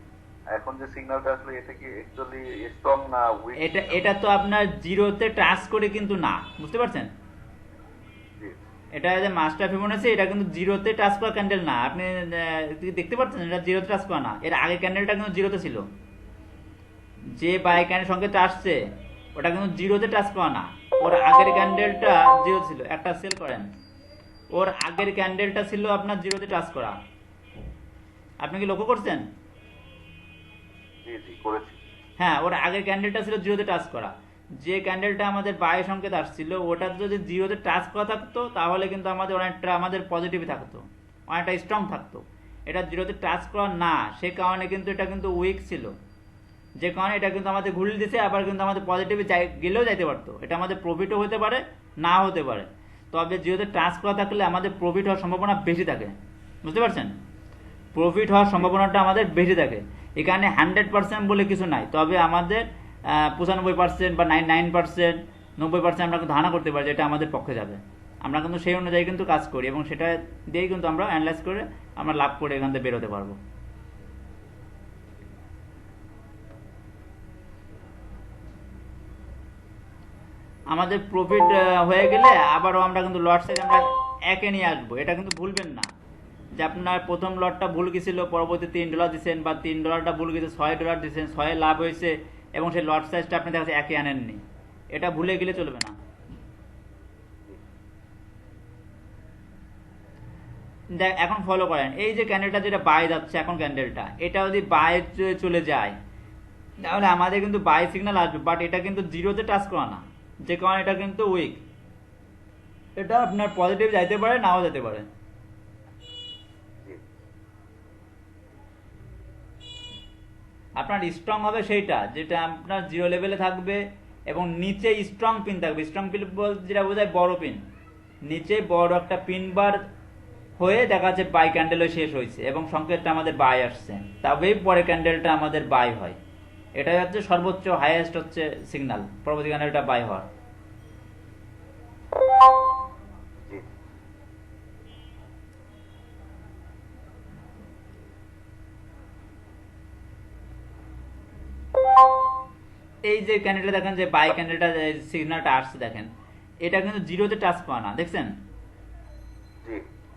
এখন যে সিগন্যালটা আসলে এটা কি অ্যাকচুয়ালি স্ট্রং না উইক এটা সিগন্যাল? এটা তো আপনার জিরোতে টাচ করে কিন্তু না, বুঝতে পারছেন? জি এটা যে মাস্টার ফিবোনাচি, এটা কিন্তু জিরোতে টাচ করা ক্যান্ডেল না। আপনি দেখতে পাচ্ছেন এটা জিরোতে টাচ করা না। এর আগে ক্যান্ডেলটা কিন্তু জিরোতে ছিল, যে বাই ক্যান্ডেল সংকেতটা আসছে ওটা কিন্তু জিরোতে টাচ করা না। ওর আগের ক্যান্ডেলটা জিরো ছিল, একটা সেল করেন, ওর আগের ক্যান্ডেলটা ছিল আপনার জিরোতে টাচ করা। আপনি কি লক্ষ্য করছেন? জি জি করেছি। হ্যাঁ, ওর আগের ক্যান্ডেলটা ছিল জিরোতে টাচ করা। যে ক্যান্ডেলটা আমাদের বাই সংকেত আসছিল ওটা যদি জিরোতে টাচ করা থাকতো তাহলে কিন্তু আমাদের অনেকটা আমাদের পজিটিভ থাকতো, অনেকটা স্ট্রং থাকতো। এটা জিরোতে টাচ করা না, সে কারণে কিন্তু এটা কিন্তু উইক ছিল, যে কারণে এটা কিন্তু আমাদের ঘুরিয়ে দিছে, আবার কিন্তু আমাদের পজিটিভে গেলেও যাইতে পারতো। এটা আমাদের প্রফিটও হতে পারে, না হতে পারে। তবে জিরোতে টাচ করা থাকলে আমাদের প্রফিট হওয়ার সম্ভাবনা বেশি থাকে, বুঝতে পারছেন? প্রফিট হওয়ার সম্ভাবনাটা আমাদের বেশি থাকে। এখানে 100% বলে কিছু নাই, তবে আমাদের 95% বা 99%, 90% আমরা কিন্তু ধারণা করতে পারি যে এটা আমাদের পক্ষে যাবে। আমরা কিন্তু সেই অনুযায়ী কিন্তু কাজ করি এবং সেটা দিয়েই কিন্তু আমরা অ্যানালাইজ করে আমরা লাভ করে এখান থেকে বেরোতে পারবো। আমাদের প্রফিট হয়ে গেলে আবারও আমরা কিন্তু লট সাইজ আমরা একে নিয়ে আসবো, এটা কিন্তু ভুলবেন না। যে আপনার প্রথম লটটা ভুল গেছিল, পরবর্তী $3 দিচ্ছেন, বা $3টা ভুল গেছে, $6 দিচ্ছেন, 6 লাভ হয়েছে এবং সেই লট সাইজটা আপনি দেখা যাচ্ছে একে আনেননি, এটা ভুলে গেলে চলবে না। দেখ এখন ফলো করেন, এই যে ক্যান্ডেলটা যেটা বাই যাচ্ছে এখন, ক্যান্ডেলটা এটা যদি বাই চলে যায় তাহলে আমাদের কিন্তু বাই সিগন্যাল আসবে, বাট এটা কিন্তু জিরোতে টাচ করা না, যে কারণে এটা কিন্তু উইক। এটা আপনার পজিটিভ যাইতে পারে, নাও যেতে পারে। জি আপনার স্ট্রং হবে সেইটা যেটা আপনার জিরো লেভেলে থাকবে এবং নিচে স্ট্রং পিন থাকবে। স্ট্রং পিন বলতে যেটা বোঝায় বড় পিন, নিচে বড় একটা পিন বার হয়ে দেখা যাচ্ছে বাই ক্যান্ডেলও শেষ হয়েছে এবং সংকেতটা আমাদের বাই আসছে, তবেই পরে ক্যান্ডেলটা আমাদের বাই হয়। এটাই হচ্ছে সর্বোচ্চ হাইয়েস্ট হচ্ছে সিগন্যাল পরবর্তী ক্যান্ডেলটা বাই হওয়ার। জি এই যে ক্যান্ডেলটা দেখেন, যে বাই ক্যান্ডেলটা সিগন্যালটা আসছে দেখেন, এটা কিন্তু জিরোতে টাচ করা না, দেখছেন? জি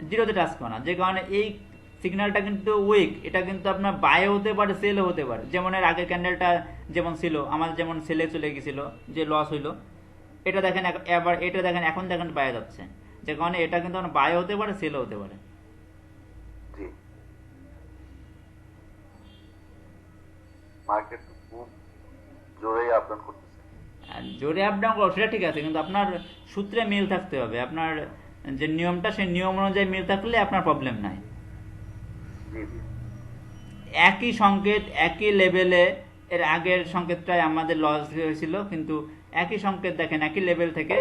জিরোতে টাচ করা না, যে কারণে এই সিগন্যালটা কিন্তু উইক। এটা কিন্তু আপনার বায়ও হতে পারে, সেলও হতে পারে। যেমন এর আগের ক্যান্ডেলটা যেমন ছিল আমার, যেমন সেলে চলে গেছিল, যে লস হইলো, এটা দেখেন এবার, এটা দেখেন এখন দেখেন বায়ে যাচ্ছে, যে কারণে এটা কিন্তু আপনার বায়ও হতে পারে, সেলও হতে পারে। জি মার্কেট খুব জোরেই আপ ডাউন করতেছে। আর জোরে আপ ডাউন করো সেটা ঠিক আছে, কিন্তু আপনার সূত্রে মিল থাকতে হবে। আপনার যে নিয়মটা, সেই নিয়ম অনুযায়ী মিল থাকলে আপনার প্রবলেম নাই। জি জি একই সংকেত একই লেভেলে, এর আগের সংকেতটাই আমাদের লস হয়েছিল, কিন্তু একই সংকেত দেখেন একই লেভেল থেকে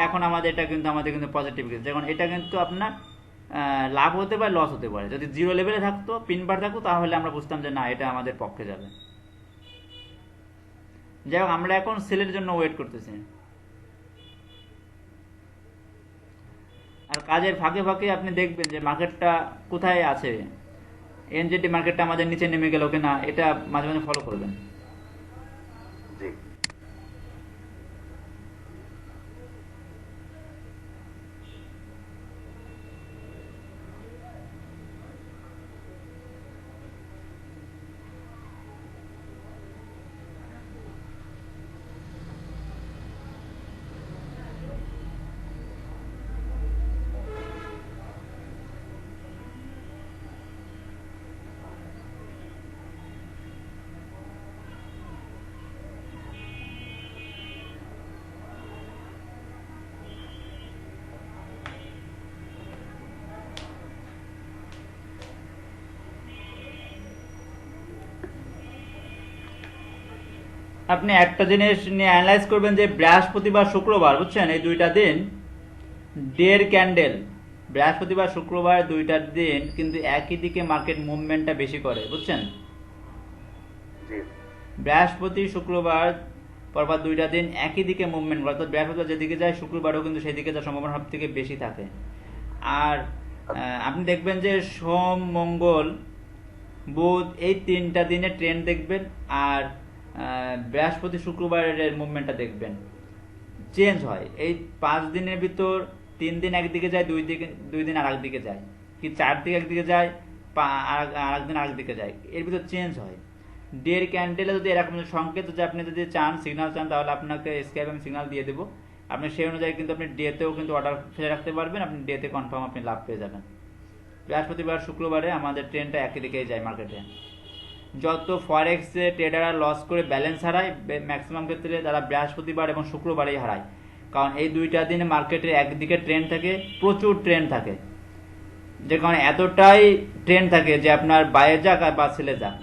এখন আমাদের এটা কিন্তু আমাদের কিন্তু পজিটিভ গেছে। যেমন এটা কিন্তু আপনার লাভ হতে পারে, লস হতে পারে। যদি জিরো লেভেলে থাকতো, পিন বার থাকতো, তাহলে আমরা বুঝতাম যে না, এটা আমাদের পক্ষে যাবে। যাই হোক, আমরা এখন সেলের জন্য ওয়েট করতেছি। আর কাজের ফাঁকে ফাঁকে আপনি দেখবেন যে মার্কেটটা কোথায় আছে। এনজেটি মার্কেটটা আমাদের নিচে নেমে গেল কিনা, এটা মাঝে মাঝে ফলো করবেন। জি আপনি একটা জিনিস নিয়ে অ্যানালাইজ করবেন যে বৃহস্পতিবার শুক্রবার, বুঝছেন, এই দুইটা দিন ডের ক্যান্ডেল, বৃহস্পতিবার শুক্রবার দুইটার দিন কিন্তু একই দিকে মার্কেট মুভমেন্টটা বেশি করে, বুঝছেন? জি বৃহস্পতি শুক্রবার পরপর 2টা দিন একই দিকে মুভমেন্ট করে, অর্থাৎ বৃহস্পতিবার যেদিকে যায় শুক্রবারও কিন্তু সেই দিকে যাওয়ার সম্ভাবনা সব থেকে বেশি থাকে। আর আপনি দেখবেন যে সোম, মঙ্গল, বুধ এই 3টা দিনে ট্রেন্ড দেখবেন, আর বৃহস্পতি, শুক্রবারের মুভমেন্টটা দেখবেন চেঞ্জ হয়। এই 5 দিনের ভিতর 3 দিন একদিকে যায়, 2 দিন আর একদিকে যায়, কি 4 দিন একদিকে যায়, আর একদিন আরেকদিকে যায়, এর ভিতর চেঞ্জ হয়। ডের ক্যান্ডেলে যদি এরকম সংকেত, যদি আপনি যদি চান সিগন্যাল চান, তাহলে আপনাকে স্কাইপে আমি সিগন্যাল দিয়ে দেবো। আপনি সেই অনুযায়ী কিন্তু আপনি ডেতেও কিন্তু অর্ডার ফেলে রাখতে পারবেন, আপনি ডেতে কনফার্ম আপনি লাভ পেয়ে যাবেন। বৃহস্পতিবার, শুক্রবারে আমাদের ট্রেনটা একই দিকেই যায় মার্কেটে। যত ফরেক্সে ট্রেডাররা লস করে ব্যালেন্স হারায়, ম্যাক্সিমাম ক্ষেত্রে তারা বৃহস্পতিবার এবং শুক্রবারেই হারায়, কারণ এই 2টা দিনে মার্কেটে একদিকে ট্রেন্ড থাকে, প্রচুর ট্রেন্ড থাকে, যে কারণে এতটাই ট্রেন্ড থাকে যে আপনার বাইরে যাক আর বা সেলে যাক,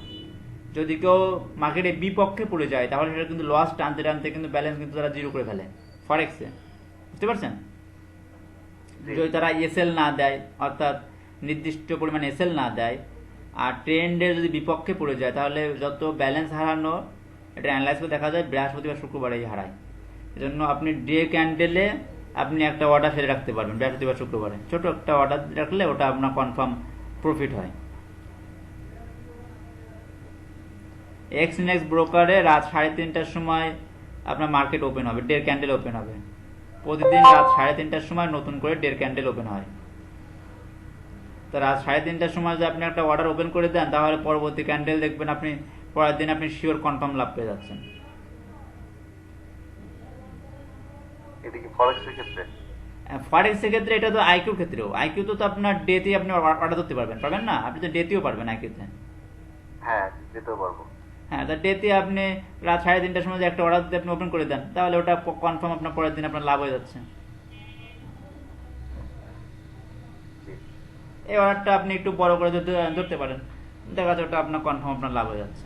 যদি কেউ মার্কেটে বিপক্ষে পড়ে যায় তাহলে সেটা কিন্তু লস টানতে টানতে কিন্তু ব্যালেন্স কিন্তু তারা জিরো করে ফেলে ফরেক্সে, বুঝতে পারছেন? যদি তারা এসএল না দেয়, অর্থাৎ নির্দিষ্ট পরিমাণে এসএল না দেয়, আর ট্রেন্ডের যদি বিপক্ষে পড়ে যায়, তাহলে যত ব্যালেন্স হারানো এটা অ্যানালাইজ করে দেখা যায় বৃহস্পতিবার, শুক্রবারেই হারায়। এজন্য আপনি ডে ক্যান্ডেলে আপনি একটা অর্ডার ফেলে রাখতে পারবেন বৃহস্পতিবার, শুক্রবারে, ছোট একটা অর্ডার রাখলে ওটা আপনার কনফার্ম প্রফিট হয়। এক্সনেক্স ব্রোকারে রাত 3:30টার সময় আপনার মার্কেট ওপেন হবে, ডের ক্যান্ডেল ওপেন হবে। প্রতিদিন রাত 3:30টার সময় নতুন করে ডের ক্যান্ডেল ওপেন হয়। তো রাত 3:30টার সময় যদি আপনি একটা অর্ডার ওপেন করে দেন, তাহলে পরবর্তী ক্যান্ডেল দেখবেন আপনি পরের দিন আপনি শিওর কনফার্ম লাভ পেয়ে যাচ্ছেন। এটা কি ফরেক্সের ক্ষেত্রে? ফরেক্সের ক্ষেত্রে, এটা তো আইকিউর ক্ষেত্রেও, আইকিউ তো আপনার ডেতেই আপনি অর্ডার ধরতে পারবেন না? আপনি তো ডেতেও পারবেন আইকিউতে। হ্যাঁ, যেতেও পারবো। হ্যাঁ, তা ডেতে আপনি রাত 3:30টার সময় একটা অর্ডার দিয়ে আপনি ওপেন করে দেন, তাহলে ওটা কনফার্ম আপনার পরের দিন আপনার লাভ হয়ে যাচ্ছে। এই অর্ডারটা আপনি একটু বড় করে ধরতে পারেন, দেখা যাচ্ছে ওটা আপনার কনফার্ম আপনার লাভ হয়ে যাচ্ছে।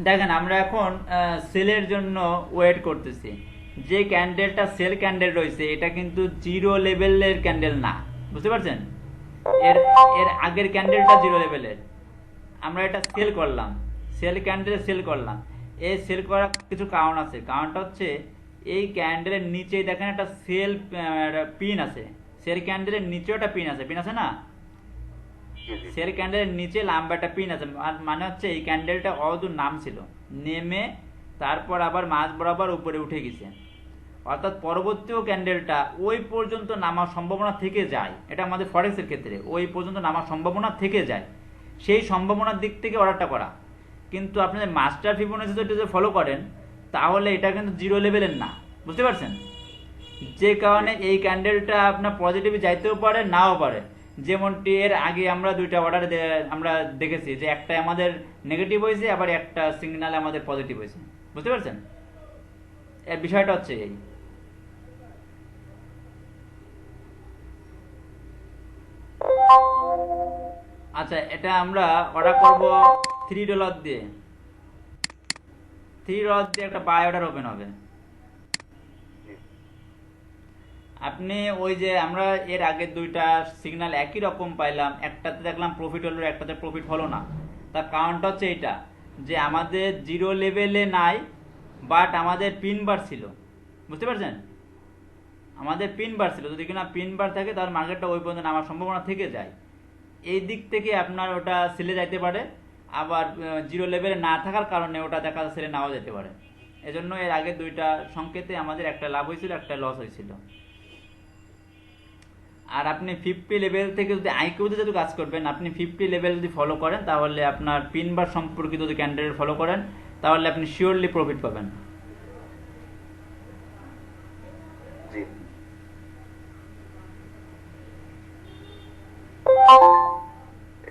দেখেন, আমরা এখন সেলের জন্য ওয়েট করতেছি। যে ক্যান্ডেলটা সেল ক্যান্ডেল রয়েছে, এটা কিন্তু জিরো লেভেলের ক্যান্ডেল না, বুঝতে পারছেন? এর এর আগের ক্যান্ডেলটা জিরো লেভেলের, আমরা এটা সেল করলাম, সেল ক্যান্ডেলে সেল করলাম। এই সেল করার কিছু কারণ আছে। কারণটা হচ্ছে এই ক্যান্ডেলের নিচে দেখেন একটা সেল পিন আছে, সেল ক্যান্ডেলের নিচেও একটা পিন আছে, পিন আছে না? সেল ক্যান্ডেলের নিচে লম্বা একটা পিন আছে, মানে হচ্ছে এই ক্যান্ডেলটা অদূর নাম ছিল, নেমে তারপর আবার মাঝ বরাবর উপরে উঠে গেছে, অর্থাৎ পরবর্তীও ক্যান্ডেলটা ওই পর্যন্ত নামার সম্ভাবনা থেকে যায়। এটা আমাদের ফরেক্সের ক্ষেত্রে ওই পর্যন্ত নামার সম্ভাবনা থেকে যায়, সেই সম্ভাবনার দিক থেকে অর্ডারটা করা। কিন্তু আপনি যদি মাস্টার ফিবোনাচি যদি ফলো করেন, তাহলে এটা কিন্তু জিরো লেভেলের না, বুঝতে পারছেন? যে কারণে এই ক্যান্ডেলটা আপনার পজিটিভে যাইতেও পারে, নাও পারে। যেমনটি এর আগে আমরা 2টা অর্ডার আমরা দেখেছি যে একটা আমাদের নেগেটিভ হয়েছে, আবার একটা সিগন্যাল আমাদের পজিটিভ হয়েছে, বুঝতে পারছেন? এর বিষয়টা হচ্ছে এই। আচ্ছা, এটা আমরা অর্ডার করব $3 দিয়ে। $3 দিয়ে একটা বাই অর্ডার ওপেন হবে। আপনি ওই যে আমরা এর আগে 2টা সিগন্যাল একই রকম পাইলাম, একটাতে দেখলাম প্রফিট হলো, একটাতে প্রফিট হলো না। তার কারণটা হচ্ছে এটা যে আমাদের জিরো লেভেলে নাই, বাট আমাদের পিন বার ছিল, বুঝতে পারছেন? আমাদের পিন বার ছিল, যদি কিনা পিন বার থাকে তাহলে মার্কেটটা ওই পর্যন্ত নামার সম্ভাবনা থেকে যায়। এই দিক থেকে আপনার ওটা সেলে যাইতে পারে, আবার জিরো লেভেলে না থাকার কারণে ওটা দেখা সেলে নাও যেতে পারে। এজন্য এর আগে 2টা সংকেতে আমাদের একটা লাভ হয়েছিল, একটা লস হয়েছিল। আর আপনি 50 লেভেল থেকে যদি আইকিউতে যদি কাজ করবেন, আপনি 50 লেভেল যদি ফলো করেন, তাহলে আপনার পিন বার সম্পর্কিত যদি ক্যান্ডেল ফলো করেন, তাহলে আপনি শিওরলি প্রফিট পাবেন। জি,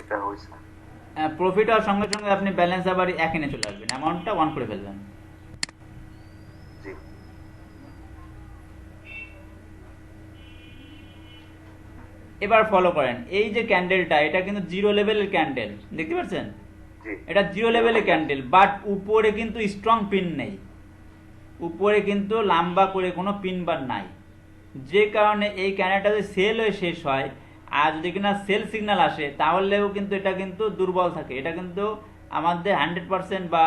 এটা হইছে। প্রফিট হওয়ার সঙ্গে সঙ্গে আপনি ব্যালেন্স আবার এখানে চলে আসবেন, অ্যামাউন্টটা অন করে ফেলবেন। জি, এবার ফলো করেন, এই যে ক্যান্ডেলটা, এটা কিন্তু জিরো লেভেলের ক্যান্ডেল, দেখতে পাচ্ছেন? জি, এটা জিরো লেভেলের ক্যান্ডেল, বাট উপরে কিন্তু স্ট্রং পিন নেই, উপরে কিন্তু লম্বা করে কোনো পিন বার নাই। যে কারণে এই ক্যান্ডেলটা যদি সেল হয়ে শেষ হয় আর যদি কিনা সেল সিগন্যাল আসে তাহলেও কিন্তু এটা কিন্তু দুর্বল থাকে। এটা কিন্তু আমাদের 100% বা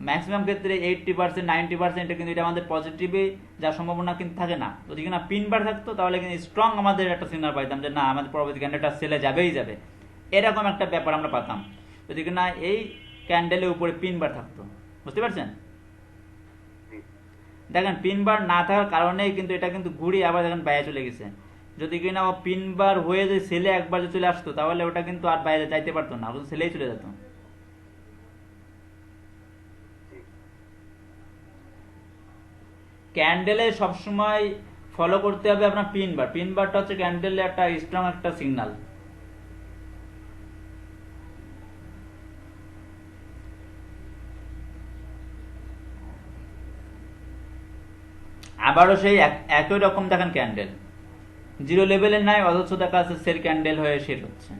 ম্যাক্সিমাম ক্ষেত্রে 80% 90% কিন্তু এটা আমাদের পজিটিভে যার সম্ভাবনা কিন্তু থাকে না। যদি কিনা পিন বার থাকতো তাহলে কিন্তু স্ট্রং আমাদের একটা সিগন্যাল পাইতাম যে না আমাদের পরবর্তী ক্যান্ডেলটা সেলে যাবেই যাবে, এরকম একটা ব্যাপার আমরা পাতাম যদি কিনা এই ক্যান্ডেলের উপরে পিন বার থাকতো। বুঝতে পারছেন? জি দেখেন পিন বার না থাকার কারণেই কিন্তু এটা কিন্তু ঘুরে আবার দেখেন বাইরে চলে গেছে। যদি কিনা ও পিন বার হয়ে যদি সেলে একবার যদি চলে আসতো তাহলে ওটা কিন্তু আর বাইরে যাইতে পারতো না, ও সেলেই চলে যেত। জি ক্যান্ডেলে সবসময় ফলো করতে হবে আপনার পিন বার। পিন বারটা হচ্ছে ক্যান্ডেলে একটা স্ট্রং একটা সিগন্যাল। আবারও সেই একই রকম দেখেন ক্যান্ডেল জিরো লেভেলের নাই, অথচ দেখা যাচ্ছে সেল ক্যান্ডেল হয়ে শেষ হচ্ছে।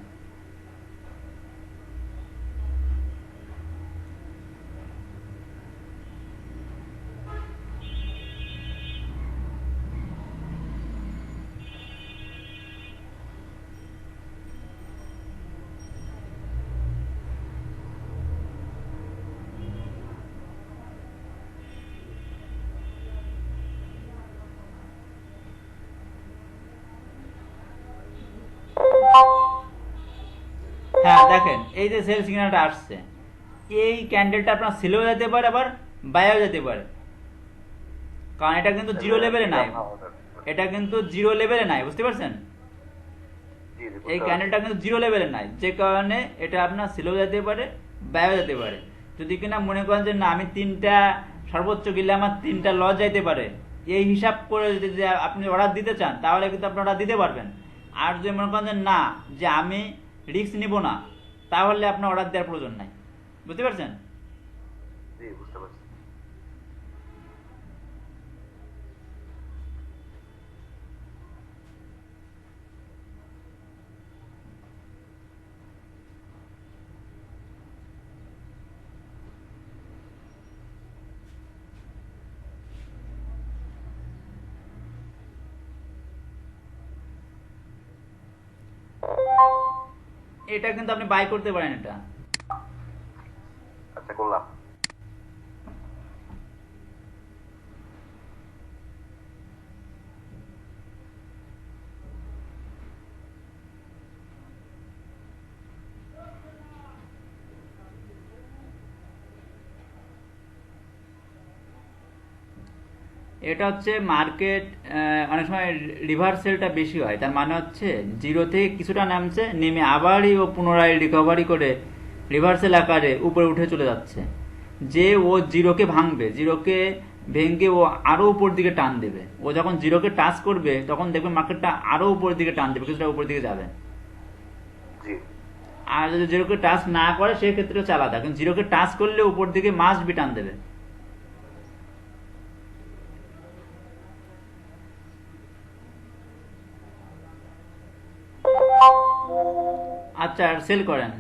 হ্যাঁ দেখেন এই যে সেল সিগন্যালটা আসছে, এই ক্যান্ডেলটা আপনার সেলেও যেতে পারে আবার বাইরেও যেতে পারে, কারণ এটা কিন্তু জিরো লেভেলে নাই। এটা কিন্তু জিরো লেভেলে নাই, বুঝতে পারছেন? জি জি এই বুঝতে ক্যান্ডেলটা কিন্তু জিরো লেভেলে নাই, যে কারণে এটা আপনার সেলেও যেতে পারে বাইরেও যেতে পারে। যদি কিনা মনে করেন যে না আমি তিনটা সর্বোচ্চ গেলে আমার তিনটা লস যাইতে পারে, এই হিসাব করে যদি আপনি অর্ডার দিতে চান তাহলে কিন্তু আপনি অর্ডার দিতে পারবেন। আর যদি মনে করেন যে না যে আমি রিস্ক নিব না, তাহলে আপনার অর্ডার দেওয়ার প্রয়োজন নাই। বুঝতে পারছেন? জি বুঝতে পারছি। এটা কিন্তু আপনি বাই করতে পারেন এটা। আচ্ছা করলাম। এটা হচ্ছে মার্কেট অনেক সময় রিভার্সেলটা বেশি হয়, তার মানে হচ্ছে জিরো থেকে কিছুটা নামছে, নেমে আবারই ও পুনরায় রিকভারি করে রিভার্সেল আকারে উপরে উঠে চলে যাচ্ছে। যে ও জিরোকে ভাঙবে, জিরোকে ভেঙে ও আরো উপর দিকে টান দেবে। ও যখন জিরোকে টাচ করবে তখন দেখবে মার্কেটটা আরো উপরের দিকে টান দেবে, কিছুটা উপর দিকে যাবে। জি আর যদি জিরোকে টাচ না করে সেক্ষেত্রে হচ্ছে আলাদা, কিন্তু জিরোকে টাচ করলে উপর দিকে মাস্ট বি টান দেবে। আচ্ছা সেল করেন।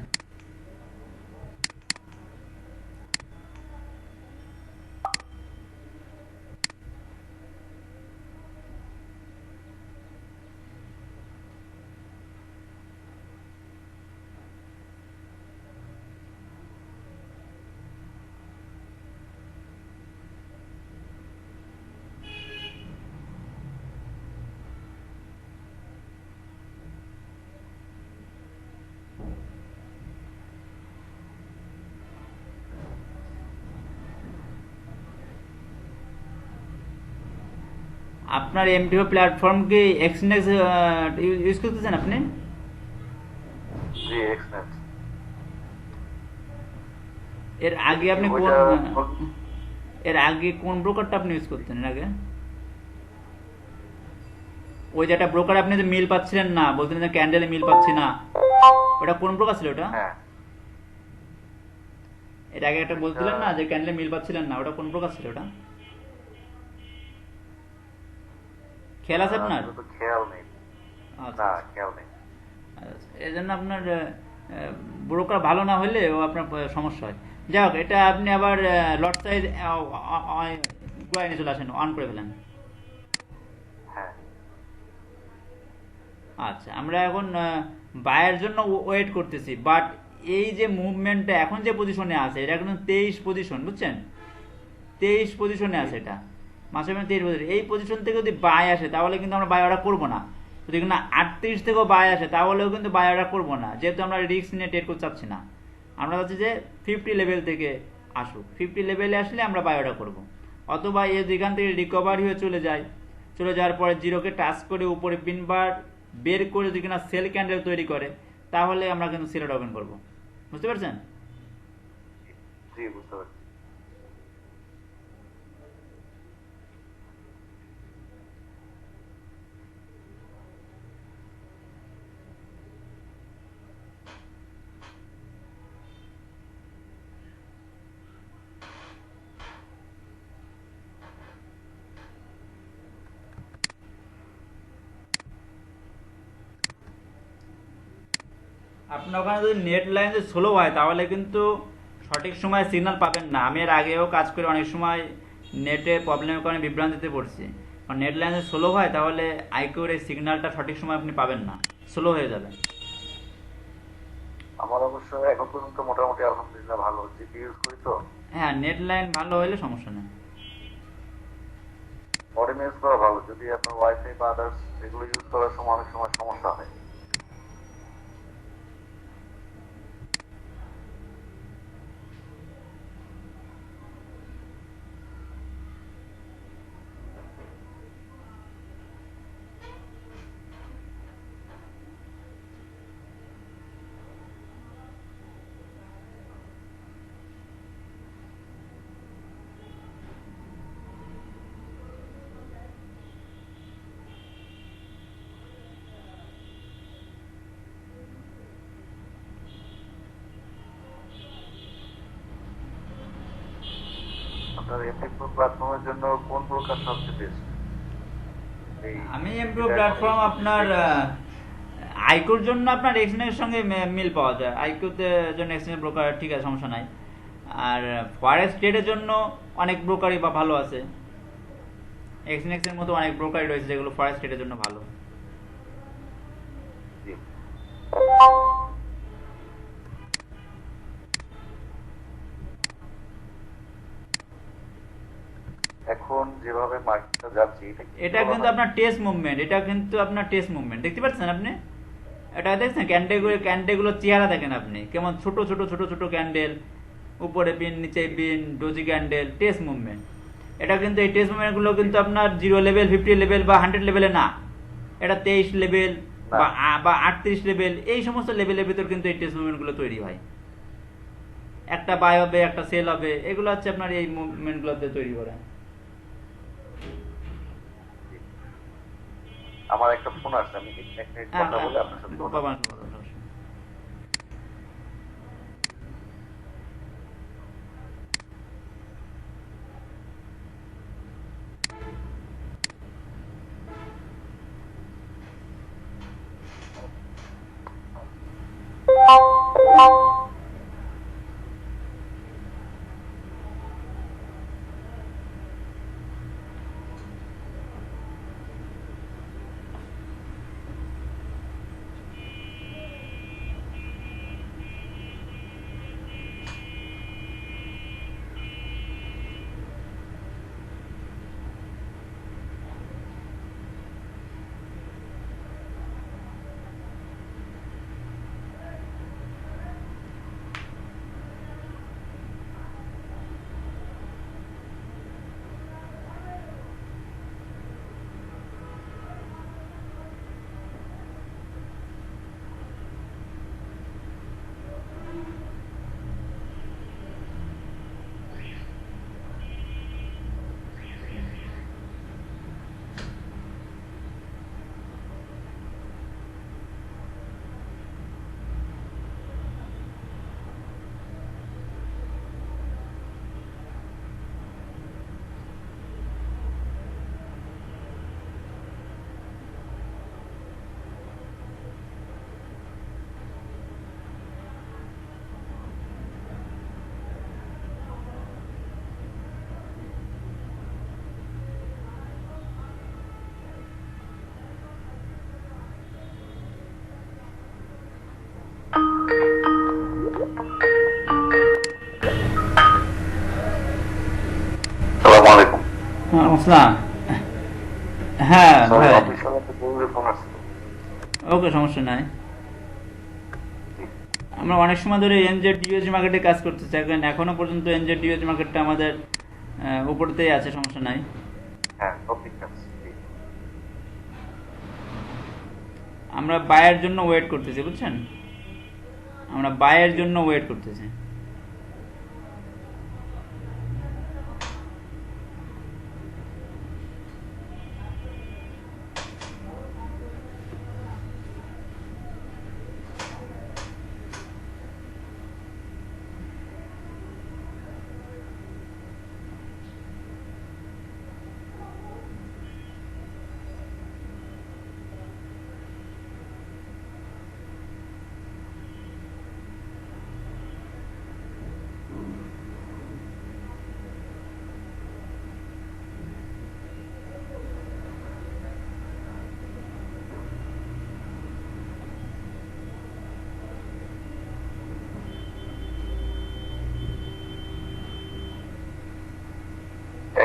আপনার এমটিও প্ল্যাটফর্ম কি এক্সনেক্স ইউজ করতেছেন আপনি? জি এক্সনেট। এর আগে আপনি কোন ওইটা এর আগে কোন ব্রোকারটা আপনি ইউজ করতেন এর আগে? ওই যে একটা ব্রোকার আপনি যে মিল পাচ্ছিলেন না, বলতেন যে ক্যান্ডেলে মিল পাচ্ছি না, ওটা কোন ব্রোকার ছিল ওটা? হ্যাঁ এর আগে একটা বলছিলেন না যে ক্যান্ডেলে মিল পাচ্ছিলেন না, ওটা কোন ব্রোকার ছিল ওটা? খেয়াল আছে আপনার? আসলে তো খেয়াল নেই। আচ্ছা না আচ্ছা। খেয়াল নেই। এই জন্য আপনার ব্রোকার ভালো না হলে ও আপনার সমস্যা হয়। যাই হোক, এটা আপনি আবার লট সাইজ নিয়ে চলে আসেন, অন করে ফেলেন। আচ্ছা, আমরা এখন বায়ের জন্য ওয়েট করতেছি, বাট এই যে মুভমেন্টটা এখন যে পজিশনে আছে এটা কিন্তু 23 পজিশন, বুঝছেন? 23 পজিশনে আছে এটা, মাসে মানে 23 পজিশন। এই পজিশন থেকে যদি বাই আসে তাহলে কিন্তু আমরা বাই অর্ডার করবো না। যদি কিনা 38 থেকেও বাই আসে তাহলেও কিন্তু বাই অর্ডার করবো না, যেহেতু আমরা রিস্ক নিয়ে ট্রেড করতে চাচ্ছি না। আমরা চাচ্ছি যে 50 লেভেল থেকে আসুক, 50 লেভেলে আসলে আমরা বাই অর্ডার করবো। অথবা এ যেখান থেকে রিকভারি হয়ে চলে যায়, চলে যাওয়ার পরে জিরোকে টাচ করে উপরে পিনবার বের করে যদি কিনা সেল ক্যান্ডেল তৈরি করে তাহলে আমরা কিন্তু সেল ওপেন করবো। বুঝতে পারছেন? জি, বুঝতে পারছি। আপনার ওখানে যদি নেট লাইন যদি স্লো হয় তাহলে কিন্তু সঠিক সময়ে সিগন্যাল পাবেন না। আমি এর আগেও কাজ করে অনেক সময় নেটে প্রবলেমের কারণে বিভ্রান্তিতে পড়ছি। কারণ নেট লাইন যদি স্লো হয় তাহলে আইকিউর এই সিগন্যালটা সঠিক সময় আপনি পাবেন না, স্লো হয়ে যাবে। আমার অবশ্য এখন পর্যন্ত মোটামুটি আলহামদুলিল্লাহ ভালো, জিপি ইউজ করি তো। হ্যাঁ, নেট লাইন ভালো হলে সমস্যা নেই। মডেম ইউজ করা ভালো, যদি আপনার ওয়াইফাই বা আদার্স এগুলো ইউজ করার সময় অনেক সময় সমস্যা হয়। আপনার এমপি প্রো প্ল্যাটফর্মের জন্য কোন ব্রোকার সবচেয়ে বেস্ট? আমি এমপ্রো প্ল্যাটফর্ম আপনার আইকিউর জন্য আপনার এক্সচেঞ্জের সঙ্গে মিল পাওয়া যায়। আইকিউতে জন্য এক্সচেঞ্জ ব্রোকার ঠিক আছে, সমস্যা নাই। আর ফরেক্স ট্রেডের জন্য অনেক ব্রোকারই বা ভালো আছে, এক্সচেঞ্জের মতো অনেক ব্রোকারই রয়েছে যেগুলো ফরেক্স ট্রেডের জন্য ভালো। জি। এখন যেভাবে মার্কেটটা যাচ্ছে এটা কিন্তু আপনার টেস্ট মুভমেন্ট, এটা কিন্তু আপনার টেস্ট মুভমেন্ট দেখতে পাচ্ছেন আপনি? এটা দেখছেন ক্যান্ডেলগুলো চেহারা দেখেন আপনি, কেমন ছোট ছোট ছোট ছোট ক্যান্ডেল, উপরে পিন নিচে pin, doji candle, test movement. এটা কিন্তু এই টেস্ট মুভমেন্টগুলো কিন্তু আপনার 0 লেভেল, 50 লেভেল বা 100 লেভেলে না, এটা 23 লেভেল বা 38 লেভেল, এই সমস্ত লেভেলের ভিতর কিন্তু এই টেস্ট মুভমেন্টগুলো তৈরি হয়। একটা বাই হবে, একটা সেল হবে, এগুলো হচ্ছে আপনার এই মুভমেন্টগুলোতে তৈরি করা। আমার একটা ফোন আসছে, আমি এক মিনিট কথা বলে আপনার সাথে কথা বলবো। আসসালাম। হ্যাঁ সরি, ভাই, অফিস থেকে জরুরি ফোন আসছিল। ওকে, সমস্যা নাই। জি। আমরা অনেক সময় ধরে এনজেড ইউএস মার্কেটে কাজ করতেছি, এখন এখনো পর্যন্ত এনজেড ইউএস মার্কেটটা আমাদের উপরতেই আছে, সমস্যা নাই। হ্যাঁ, টপিক আছে। জি। আমরা বায়ের জন্য ওয়েট করতেছি, বুঝছেন, আমরা বায়ের জি। জন্য ওয়েট করতেছি।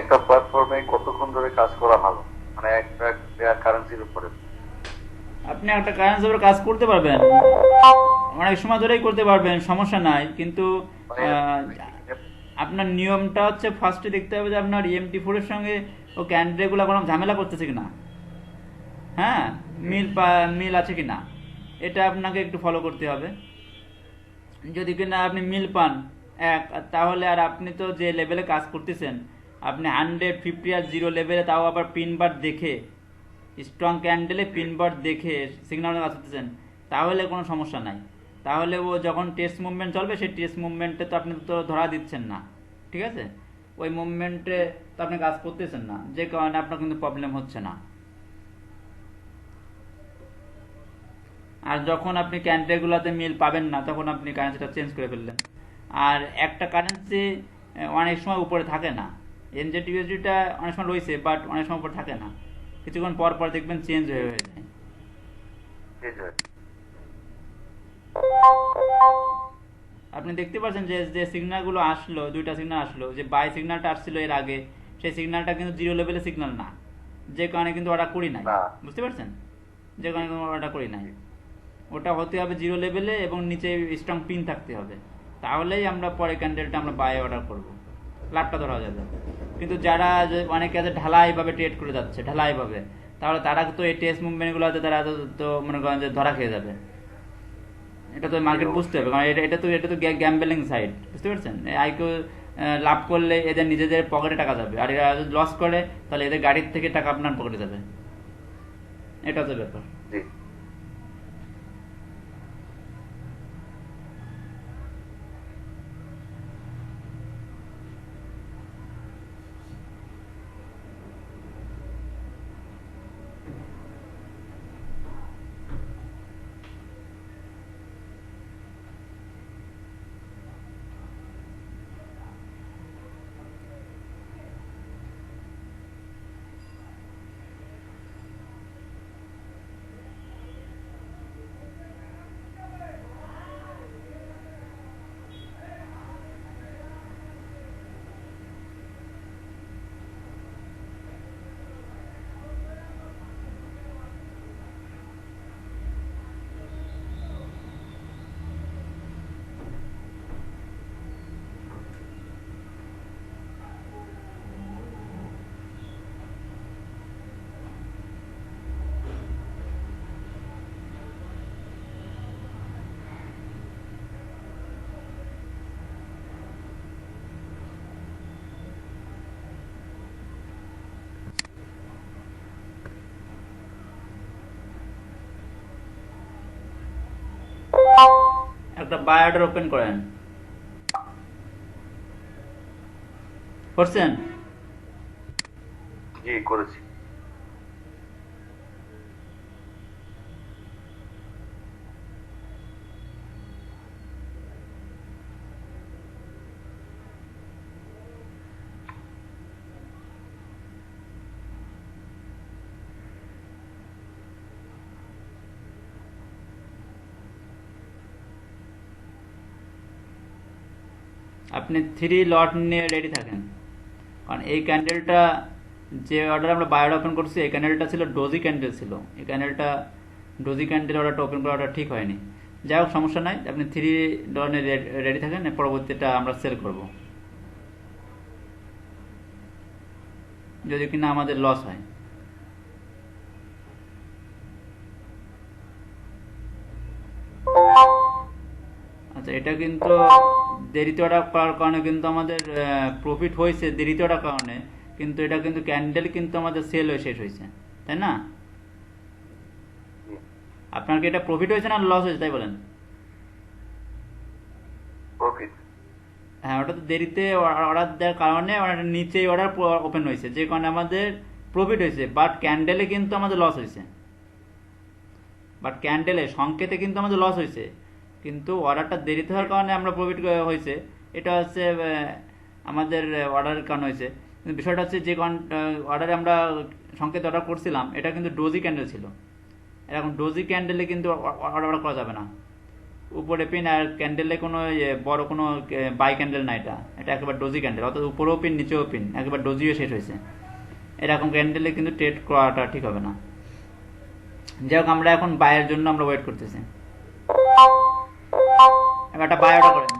একটা প্ল্যাটফর্মে কতক্ষণ ধরে কাজ করা ভালো, মানে একটা কারেন্সির উপরে? আপনি একটা কারেন্সি উপর কাজ করতে পারবেন, অনেক সময় ধরেই করতে পারবেন, সমস্যা নাই, কিন্তু মানে আহ, আপনার নিয়মটা হচ্ছে ফার্স্টে দেখতে হবে যে আপনার EMT4 এর সঙ্গে ও ক্যান্ডিডেটগুলো কোনো ঝামেলা করতেছে কিনা, হ্যাঁ, মিল আছে কিনা, এটা আপনাকে একটু ফলো করতে হবে। যদি কিনা আপনি মিল পান এক, তাহলে আর আপনি তো যে লেভেলে কাজ করতেছেন, আপনি 150 আর 0 লেভেলে, তাও আবার পিন বার দেখে, স্ট্রং ক্যান্ডেলে পিন বার দেখে সিগন্যাল কাজ করতেছেন, তাহলে কোনো সমস্যা নাই। তাহলে ও যখন টেস্ট মুভমেন্ট চলবে, সেই টেস্ট মুভমেন্টে তো আপনি তো ধরা দিচ্ছেন না, ঠিক আছে, ওই মুভমেন্টে তো আপনি কাজ করতেছেন না, যে কারণে আপনার কিন্তু প্রবলেম হচ্ছে না। আর যখন আপনি ক্যান্ডিডেটগুলোতে মিল পাবেন না, তখন আপনি কারেন্সিটা চেঞ্জ করে ফেললেন। আর একটা কারেন্সি অনেক সময় উপরে থাকে না, NZUSD অনেক সময় রয়েছে, বাট অনেক সময় উপরে থাকে না, কিছুক্ষণ পর পর দেখবেন চেঞ্জ হয়ে হয়ে যায়। জি, জি। আপনি দেখতে পাচ্ছেন যে যে সিগন্যালগুলো আসলো, দুইটা সিগন্যাল আসলো, যে বাই সিগন্যালটা আসছিল এর আগে, সেই সিগন্যালটা কিন্তু 0 লেভেলের সিগন্যাল না, যে কারণে কিন্তু অর্ডার করি নাই, না। বুঝতে পারছেন, যে কারণে কিন্তু অর্ডার করি নাই। ওটা হতে হবে 0 লেভেলে এবং নিচে স্ট্রং পিন থাকতে হবে, তাহলেই আমরা পরে ক্যান্ডেলটা আমরা বাই অর্ডার করব, লাভটা ধরা যাবে। কিন্তু যারা অনেকে আছে ঢালাইভাবে ট্রেড করে যাচ্ছে, ঢালাইভাবে, তাহলে তারা তো এই টেস্ট মুভমেন্টগুলোতে তারা তো মনে করেন যে ধরা খেয়ে যাবে। এটা তো জি, মার্কেট বুঝতে হবে, অবশ্যই। কারণ এটা তো গ্যাম্বলিং সাইড, বুঝতে পারছেন, আইকিউ লাভ করলে এদের নিজেদের পকেটে টাকা যাবে, আর এরা যদি লস করে তাহলে এদের গাড়ির থেকে টাকা আপনার পকেটে যাবে, এটা হচ্ছে ব্যাপার। জি। একটা বাই অর্ডার ওপেন করেন, করছেন? জি, করেছি। আপনি 3 লট নিয়ে রেডি থাকেন, কারণ এই ক্যান্ডেলটা যে অর্ডার আমরা বায়োটা ওপেন করছি এই ক্যান্ডেলটা ছিল ডোজি ক্যান্ডেল ছিল, এই ক্যান্ডেলটা ডোজি ক্যান্ডেল অর্ডারটা ওপেন করাটা ঠিক হয়নি। যাই হোক, সমস্যা নাই, আপনি $3 রেডি থাকেন, পরবর্তীটা আমরা সেল করব যদি কিনা আমাদের লস হয়। আচ্ছা, এটা কিন্তু দেরিতে অর্ডার করার কারণে কিন্তু আমাদের প্রফিট হয়েছে দেরিতে অর্ডার কারণে, কিন্তু এটা কিন্তু ক্যান্ডেল কিন্তু আমাদের সেল হয়ে শেষ হয়েছে, তাই না? জি, আপনার কি এটা প্রফিট হয়েছে না লস হয়েছে তাই বলেন? প্রফিট। হ্যাঁ, ওটা তো দেরিতে অর্ডার দেওয়ার কারণে ওটা নিচেই অর্ডার ওপেন হয়েছে, যে কারণে আমাদের প্রফিট হয়েছে, বাট ক্যান্ডেলে কিন্তু আমাদের লস হয়েছে। বাট ক্যান্ডেলে সংকেতে কিন্তু আমাদের লস হয়েছে, কিন্তু অর্ডারটা দেরিতে হওয়ার কারণে আমরা প্রফিট হয়েছে। এটা হচ্ছে আমাদের অর্ডারের কারণে হয়েছে। কিন্তু বিষয়টা হচ্ছে যে অর্ডারে আমরা সংকেত অর্ডার করছিলাম এটা কিন্তু ডোজি ক্যান্ডেল ছিল। এরকম ডোজি ক্যান্ডেলে কিন্তু অর্ডার করা যাবে না। উপরে পিন আর ক্যান্ডেলে কোনো বড় কোনো বাই ক্যান্ডেল না, এটা এটা একেবারে ডোজি ক্যান্ডেল, অর্থাৎ উপরেও পিন নিচেও পিন, একেবারে ডোজিও শেষ হয়েছে। এরকম ক্যান্ডেলে কিন্তু ট্রেড করাটা ঠিক হবে না। যাই হোক, আমরা এখন বাইয়ের জন্য আমরা ওয়েট করতেছি। এবার একটা বাই অর্ডার করেন।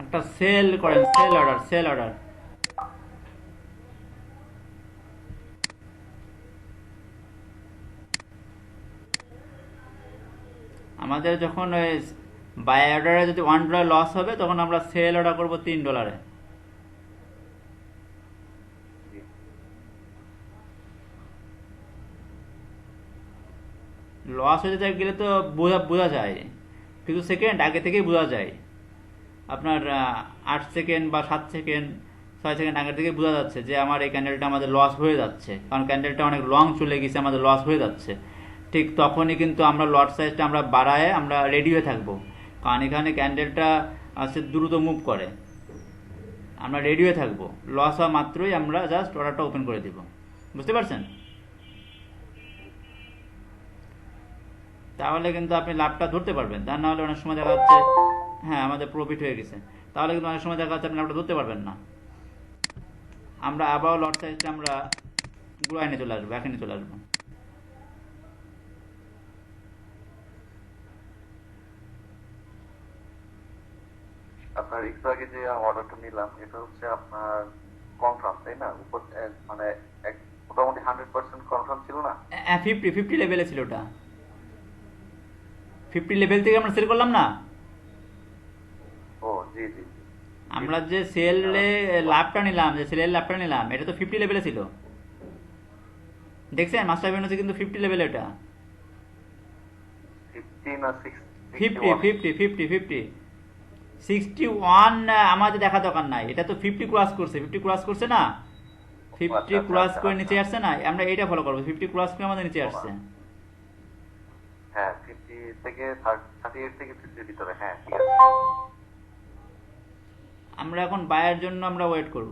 একটা সেল করেন, সেল অর্ডার, সেল অর্ডার। আমাদের যখন ওই বাই অর্ডারে যদি $1 লস হবে তখন আমরা সেল অর্ডার করবো $3। জি, লস হয়ে যেতে গেলে তো বোঝা যায়, কিছু সেকেন্ড আগে থেকেই বোঝা যায়। আপনার 8 সেকেন্ড বা 7 সেকেন্ড 6 সেকেন্ড আগে থেকে বোঝা যাচ্ছে যে আমার এই ক্যান্ডেলটা আমাদের লস হয়ে যাচ্ছে, কারণ ক্যান্ডেলটা অনেক লং চলে গেছে, আমাদের লস হয়ে যাচ্ছে। ঠিক তখনই কিন্তু আমরা লট সাইজটা আমরা বাড়ায় আমরা রেডি হয়ে থাকবো, কারণ এখানে ক্যান্ডেলটা আসলে দ্রুত মুভ করে। আমরা রেডি হয়ে থাকবো, লস হওয়া মাত্রই আমরা জাস্ট অর্ডারটা ওপেন করে দিব। বুঝতে পারছেন? তাহলে কিন্তু আপনি লাভটা ধরতে পারবেন, তা না হলে অনেক সময় দেখা যাচ্ছে হ্যাঁ আমাদের প্রফিট হয়ে গেছে, তাহলে কিন্তু অনেক সময় দেখা যাচ্ছে আপনি লাভটা ধরতে পারবেন না। আমরা আবার লট সাইজটা আমরা গুড়ায় নিয়ে চলে আসবো, এখানে চলে আসবো। আপনার একটু আগে যে অর্ডারটা নিলাম এটা হচ্ছে আপনার কনফার্ম, তাই না? উপর মানে মোটামুটি 100% কনফার্ম ছিল না? 50 লেভেলে ছিল ওটা, 50 লেভেল থেকে আমরা সেল করলাম না। ও জি জি জি। আমরা যে সেলে লাভটা নিলাম, যে সেলের লাভটা নিলাম, এটা তো 50 লেভেলে ছিল। দেখছেন মাস্টার বেন হচ্ছে কিন্তু 50 লেভেলে ওটা। 50 না 50 61? 50 50 50 61 আমাদের দেখা দরকার নাই, এটা তো 50 ক্রস করছে, 50 ক্রস করছে না, 50 ক্রস করে নিচে আসছে না, আমরা এটা ফলো করবো, 50 ক্রস করে আমাদের নিচে আসছে। হ্যাঁ, 50 থেকে 38 থেকে 50 এর ভিতরে, হ্যাঁ ঠিক আছে। আমরা এখন বায়ের জন্য আমরা ওয়েট করব।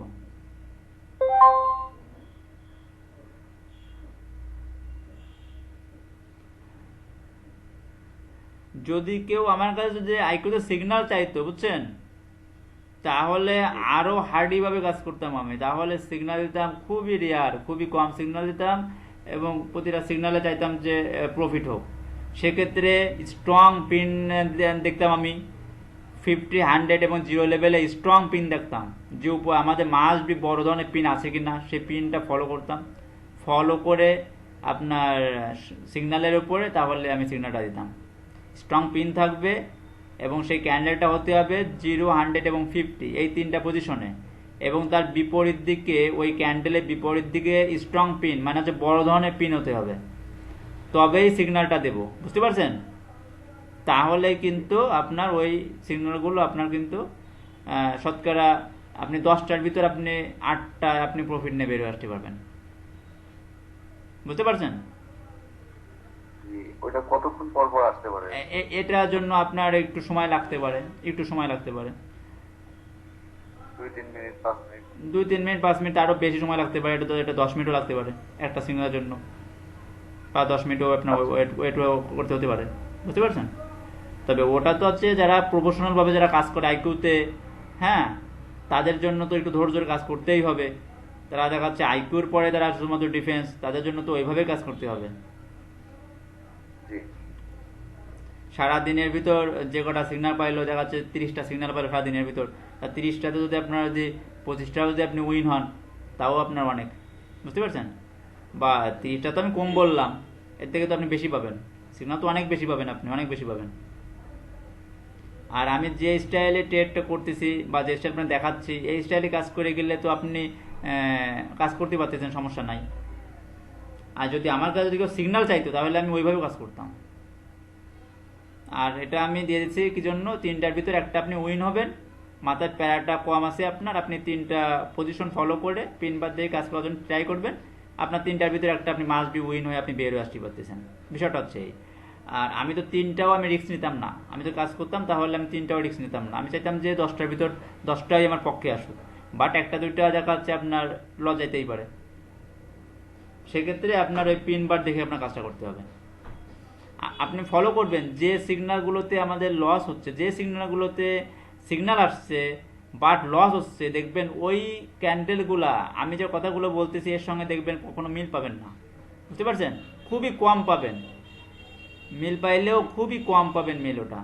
যদি কেউ আমার কাছে যদি আইকিউতে সিগন্যাল চাইতো, বুঝছেন, তাহলে আরো হার্ডি ভাবে কাজ করতাম আমি, তাহলে সিগন্যাল দিতাম খুবই রেয়ার, খুবই কম সিগন্যাল দিতাম, এবং প্রতিটা সিগন্যালে চাইতাম যে প্রফিট হোক। সেক্ষেত্রে স্ট্রং পিন দেখতাম আমি, 50, 100 এবং 0 লেভেলে স্ট্রং পিন দেখতাম, যে আমাদের মাস্ট বি বড় ধরনের পিন আছে কিনা সেই পিনটা ফলো করতাম। ফলো করে আপনার সিগন্যালের উপরে, তাহলে আমি সিগন্যালটা দিতাম। স্ট্রং পিন থাকবে এবং সেই ক্যান্ডেলটা হতে হবে 0, 100 এবং 50, এই 3টা পজিশনে, এবং তার বিপরীত দিকে, ওই ক্যান্ডেলের বিপরীত দিকে স্ট্রং পিন মানে হচ্ছে বড় ধরনের পিন হতে হবে, তবেই সিগন্যালটা দেব। বুঝতে পারছেন? তাহলে কিন্তু আপনার ওই সিগন্যালগুলো আপনার কিন্তু শতকরা আপনি 10টার ভিতর আপনি 8টায় আপনি প্রফিট নিয়ে বেরিয়ে আসতে পারবেন। বুঝতে পারছেন? জি, ওইটা কতক্ষণ পর পর আসতে পারে? এটার জন্য আপনার একটু সময় লাগতে পারে, একটু সময় লাগতে পারে, 2-3 মিনিট 5 মিনিট? 2-3 মিনিট 5 মিনিট, আরো বেশি সময় লাগতে পারে। এটা 10 মিনিটও লাগতে পারে একটা সিগন্যালের জন্য, বা 10 মিনিটও আপনার ওয়েট করতে হতে পারে। বুঝতে পারছেন? তবে ওটা তো হচ্ছে যারা প্রফেশনাল ভাবে যারা কাজ করে আইকিউতে, হ্যাঁ, তাদের জন্য তো একটু ধৈর্যের কাজ করতেই হবে। তারা দেখা যাচ্ছে আইকিউর পরে তারা শুধুমাত্র ডিফেন্স, তাদের জন্য তো ওইভাবে কাজ করতে হবে। জি, সারাদিনের ভিতর যে কটা সিগন্যাল পাইলো, দেখা যাচ্ছে 30টা সিগন্যাল পাইলো সারাদিনের ভিতর, আর 30টাতে যদি আপনার যদি 25টা যদি আপনি উইন হন, তাও আপনার অনেক। বুঝতে পারছেন? বা 30টা তো আমি কম বললাম, এর থেকে তো আপনি বেশি পাবেন, সিগন্যাল তো অনেক বেশি পাবেন, আপনি অনেক বেশি পাবেন। আর আমি যে স্টাইলে ট্রেডটা করতেছি বা যে স্টাইল আপনার দেখাচ্ছি, এই স্টাইলে কাজ করে গেলে তো আপনি কাজ করতে পারতেছেন, সমস্যা নাই। আর যদি আমার কাছে যদি কেউ সিগন্যাল চাইতো, তাহলে আমি ওইভাবে কাজ করতাম। আর এটা আমি দিয়ে দিচ্ছি কি জন্য, 3টার ভিতরে একটা আপনি উইন হবেন, মাথার প্যারাটা কম আছে আপনার, আপনি 3টা পজিশন ফলো করে পিন বাদ দিয়ে কাজ করার জন্য ট্রাই করবেন, আপনার 3টার ভিতরে একটা আপনি মাস্ট বি উইন হয়ে আপনি বের হয়ে আসতে পারতেছেন। বিষয়টা হচ্ছে এই। আর আমি তো 3টাও আমি রিস্ক নিতাম না, আমি তো কাজ করতাম, তাহলে আমি 3টাও রিস্ক নিতাম না। আমি চাইতাম যে 10টার ভিতর 10টাই আমার পক্ষে আসুক, বাট একটা দুইটা দেখা যাচ্ছে আপনার লস যাইতেই পারে। সেক্ষেত্রে আপনার ওই পিন বার দেখে আপনার কাজটা করতে হবে। আপনি ফলো করবেন যে সিগন্যালগুলোতে আমাদের লস হচ্ছে, যে সিগন্যালগুলোতে সিগন্যাল আসছে বাট লস হচ্ছে, দেখবেন ওই ক্যান্ডেলগুলা, আমি যে কথাগুলো বলতেছি এর সঙ্গে দেখবেন কখনো মিল পাবেন না। বুঝতে পারছেন? খুবই কম পাবেন মিল, পাইলেও খুবই কম পাবেন মিল ওটা।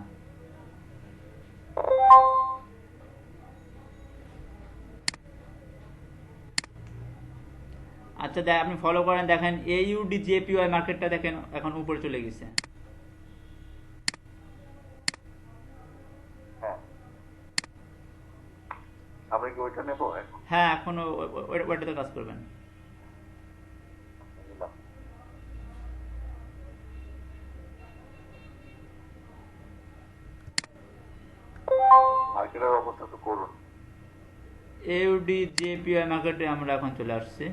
আচ্ছা, আপনি ফলো করেন, দেখেন AUD JPY মার্কেটটা দেখেন এখন উপরে চলে গেছে। হ্যাঁ, আমরা কি ওইটা নেবো এখন? হ্যাঁ, এখন ওইটাতে কাজ করবেন। নিলাম। মার্কেটের অবস্থা তো করুন। AUD JPY মার্কেটে আমরা এখন চলে আসছি।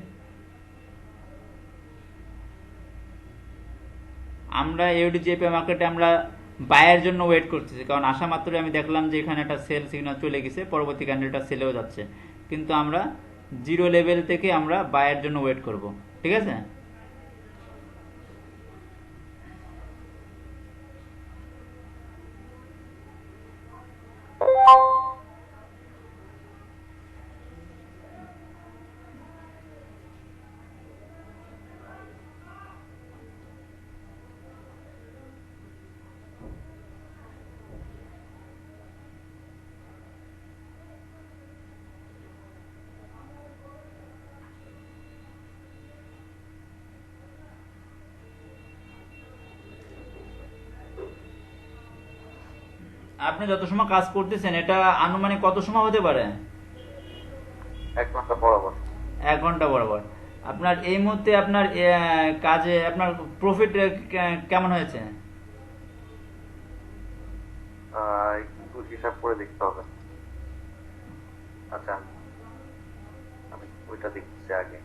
আমরা AUD JPY মার্কেটে আমরা বায়ের জন্য ওয়েট করতেছি, কারণ আসা মাত্রই আমি দেখলাম যে এখানে একটা সেল সিগন্যাল চলে গেছে, পরবর্তী ক্যান্ডেলটা সেলেও যাচ্ছে, কিন্তু আমরা জিরো লেভেল থেকে আমরা বায়ের জন্য ওয়েট করব। ঠিক আছে? আপনি যত সময় কাজ করতেছেন, এটা আনুমানিক কত সময় হতে পারে? 1 ঘন্টা বরাবর। 1 ঘন্টা বরাবর। আপনার এই মুহূর্তে আপনার কাজে আপনার প্রফিট কেমন হয়েছে? একটু হিসাব করে দেখতে হবে। আচ্ছা, আমি ওইটা দেখছি আগে।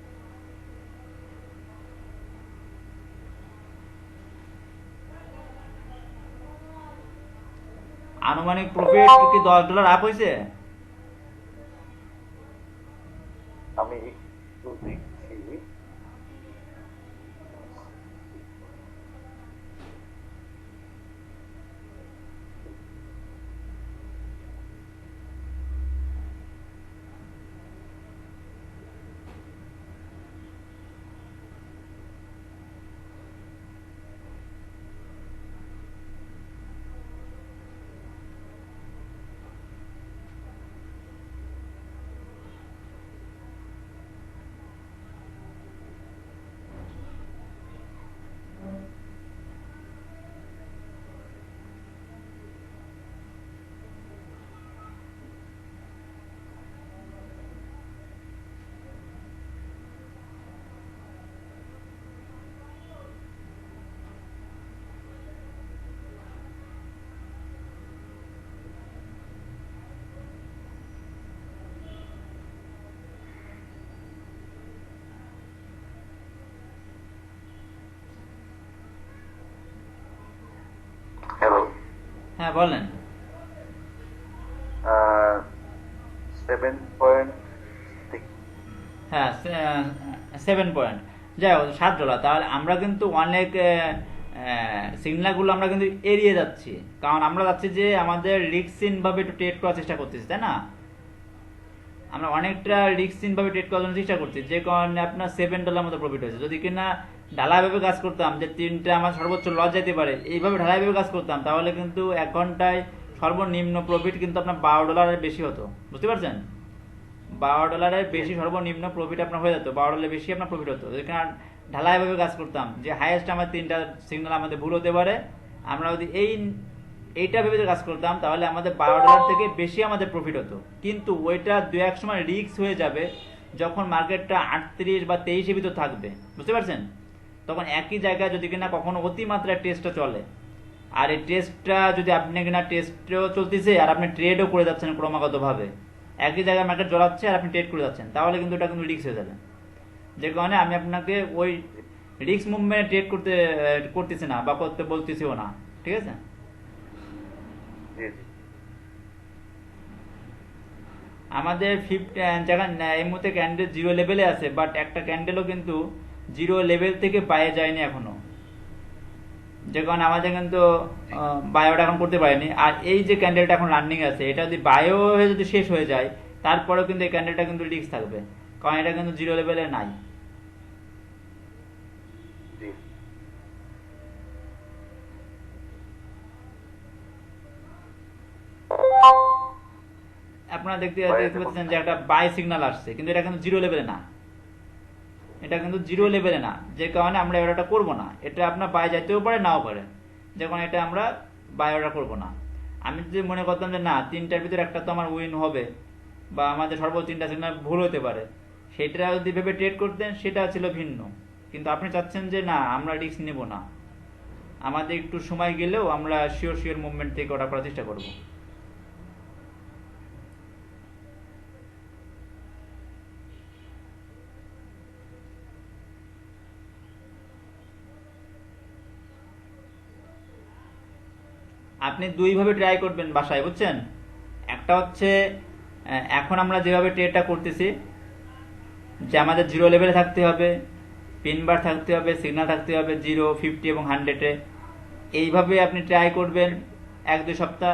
আনুমানিক প্রফিট কি $10 আপ হয়েছে? আমি একটু দেখছি। হ্যাঁ বলেন। 7.6। হ্যাঁ 7 পয়েন্ট, যাই হোক $7। তাহলে আমরা কিন্তু অনেক সিগন্যালগুলো আমরা কিন্তু এড়িয়ে যাচ্ছি, কারণ আমরা যাচ্ছি যে আমাদের রিস্কহীন ভাবে একটু ট্রেড করার চেষ্টা করতেছি, তাই না? আমরা অনেকটা রিস্কহীন ভাবে ট্রেড করার জন্য চেষ্টা করছি, যে কারণে আপনার $7 মতো প্রফিট হয়েছে। যদি কিনা ঢালাইভাবে কাজ করতাম, যে তিনটা আমার সর্বোচ্চ লস যেতে পারে, এইভাবে ঢালাইভাবে কাজ করতাম, তাহলে কিন্তু 1 ঘন্টায় সর্বনিম্ন প্রফিট কিন্তু আপনার $12 বেশি হতো। বুঝতে পারছেন? $12 বেশি সর্বনিম্ন প্রফিট আপনার হয়ে যেত, $12 বেশি আপনার প্রফিট হতো। যেখানে ঢালাইভাবে কাজ করতাম, যে হাইয়েস্ট আমার 3টা সিগন্যাল আমাদের ভুল হতে পারে, আমরা যদি এইটা ভেবে কাজ করতাম, তাহলে আমাদের $12 থেকে বেশি আমাদের প্রফিট হতো। কিন্তু ওইটা দু এক সময় রিস্ক হয়ে যাবে, যখন মার্কেটটা 38 বা 23-এর ভিতর থাকবে। বুঝতে পারছেন? তখন একই জায়গায় যদি কিনা কখনো অতিমাত্রায় টেস্টটা চলে, আর এই টেস্টটা যদি আপনি কিনা টেস্টও চলতেছে আর আপনি ট্রেডও করে যাচ্ছেন ক্রমাগতভাবে, একই জায়গায় মার্কেট জ্বলাচ্ছে আর আপনি ট্রেড করে যাচ্ছেন, তাহলে কিন্তু এটা কিন্তু রিস্ক হয়ে যাবে। যে কারণে আমি আপনাকে ওই রিস্ক মুভমেন্ট ট্রেড করতেছি না বা করতে বলতেছিও না। ঠিক আছে? জি জি। আমাদের 50 জায়গা এই মুহূর্তে ক্যান্ডেল 0 লেভেলে আছে, বাট একটা ক্যান্ডেলও কিন্তু 0 লেভেল থেকে বাইরে যায়নি এখনো, যে কারণে আমাদের কিন্তু বায়োটা এখন করতে পারেনি। আর এই যে ক্যান্ডেলটা এখন রানিং আছে, এটা যদি বায়ো হয়ে যদি শেষ হয়ে যায়, তারপরেও কিন্তু এই ক্যান্ডেলটা কিন্তু রিস্ক থাকবে, কারণ এটা কিন্তু 0 লেভেলে নাই। জি। আপনারা দেখতে পাচ্ছেন যে একটা বাই সিগন্যাল আসছে, কিন্তু এটা কিন্তু 0 লেভেলে না, এটা কিন্তু 0 লেভেলে না, যে কারণে আমরা এটা করব না। এটা আপনার বাই যাইতেও পারে, নাও পারে, যে কারণে এটা আমরা বাই অর্ডার করবো না। আমি যদি মনে করতাম যে না, 3টার ভিতরে একটা তো আমার উইন হবে, বা আমাদের সর্বোচ্চ 3টা সিগন্যাল ভুল হতে পারে, সেটা যদি ভেবে ট্রেড করতেন, সেটা ছিল ভিন্ন। কিন্তু আপনি চাচ্ছেন যে না, আমরা রিস্ক নেব না, আমাদের একটু সময় গেলেও আমরা শিওর মুভমেন্ট থেকে অর্ডার করার চেষ্টা করব। আপনি দুইভাবে ট্রাই করবেন বাসায়, বুঝছেন? একটা হচ্ছে এখন আমরা যেভাবে ট্রেডটা করতেছি, যে আমাদের 0 লেভেলে থাকতে হবে, পিন বার থাকতে হবে, সিগন্যাল থাকতে হবে 0, 50 এবং 100-এ। এইভাবে আপনি ট্রাই করবেন 1-2 সপ্তাহ,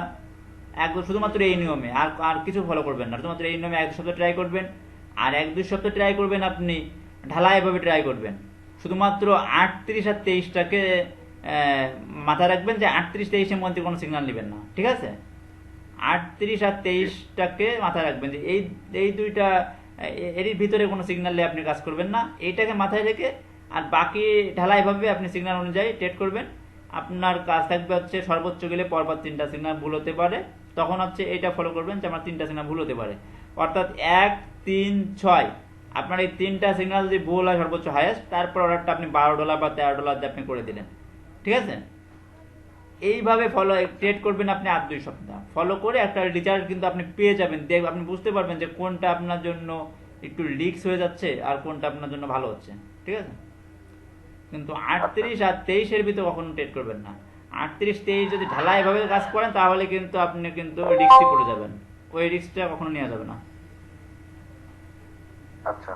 শুধুমাত্র এই নিয়মে, আর কিছু ফলো করবেন না, শুধুমাত্র এই নিয়মে 1 সপ্তাহ ট্রাই করবেন। আর 1-2 সপ্তাহ ট্রাই করবেন আপনি ঢালাইভাবে ট্রাই করবেন, শুধুমাত্র 38 আর 23টাকে মাথায় রাখবেন, যে 38-23-এর মধ্যে কোনো সিগন্যাল নেবেন না। ঠিক আছে? 38 আর 23টাকে মাথায় রাখবেন, যে এই দুইটা এর ভিতরে কোনো সিগন্যালে আপনি কাজ করবেন না, এইটাকে মাথায় রেখে। আর বাকি ঢালাইভাবে আপনি সিগন্যাল অনুযায়ী ট্রেড করবেন। আপনার কাজ থাকবে হচ্ছে সর্বোচ্চ গেলে পরপর 3টা সিগন্যাল ভুল হতে পারে, তখন হচ্ছে এটা ফলো করবেন যে আমার 3টা সিগন্যাল ভুল হতে পারে, অর্থাৎ 1, 3, 6। আপনার এই 3টা সিগন্যাল যদি ভুল হয় সর্বোচ্চ হাইয়েস্ট, তারপর অর্ডারটা আপনি $12 বা $13 দিয়ে আপনি করে দিলেন। ঠিক আছে? এইভাবে ট্রেড করবেন আপনি 8-2 সপ্তাহ ফলো করে, একটা রিজাল্ট কিন্তু আপনি পেয়ে যাবেন। আপনি বুঝতে পারবেন যে কোনটা আপনার জন্য একটু রিস্ক হয়ে যাচ্ছে আর কোনটা আপনার জন্য ভালো হচ্ছে। ঠিক আছে? কিন্তু 38 আর 23-এর ভিতরে কখনো ট্রেড করবেন না। 38-23 যদি ঢালাই ভাবে কাজ করেন, তাহলে কিন্তু আপনি কিন্তু রিস্কে পড়ে যাবেন, ওই রিস্কটা কখনো নেওয়া যাবে না। আচ্ছা।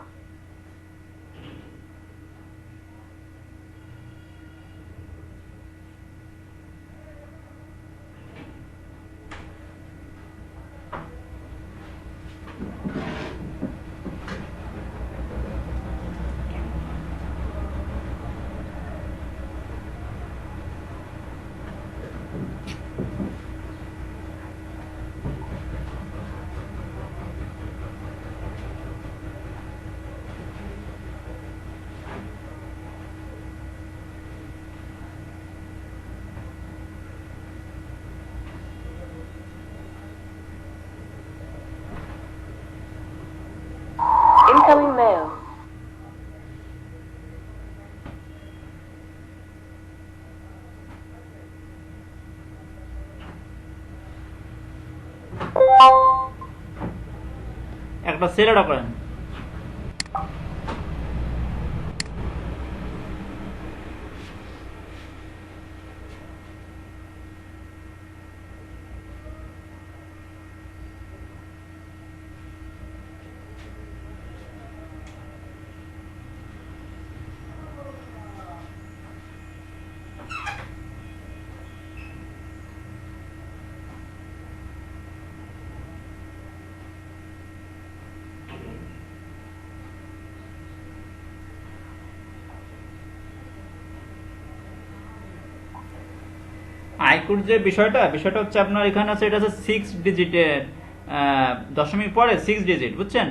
Incoming mail. একটা সেল অর্ডার করেন। আইকিউর যে বিষয়টা হচ্ছে আপনার এখানে আছে, এটা আছে 6 ডিজিটের, দশমিক পরে 6 ডিজিট, বুঝছেন?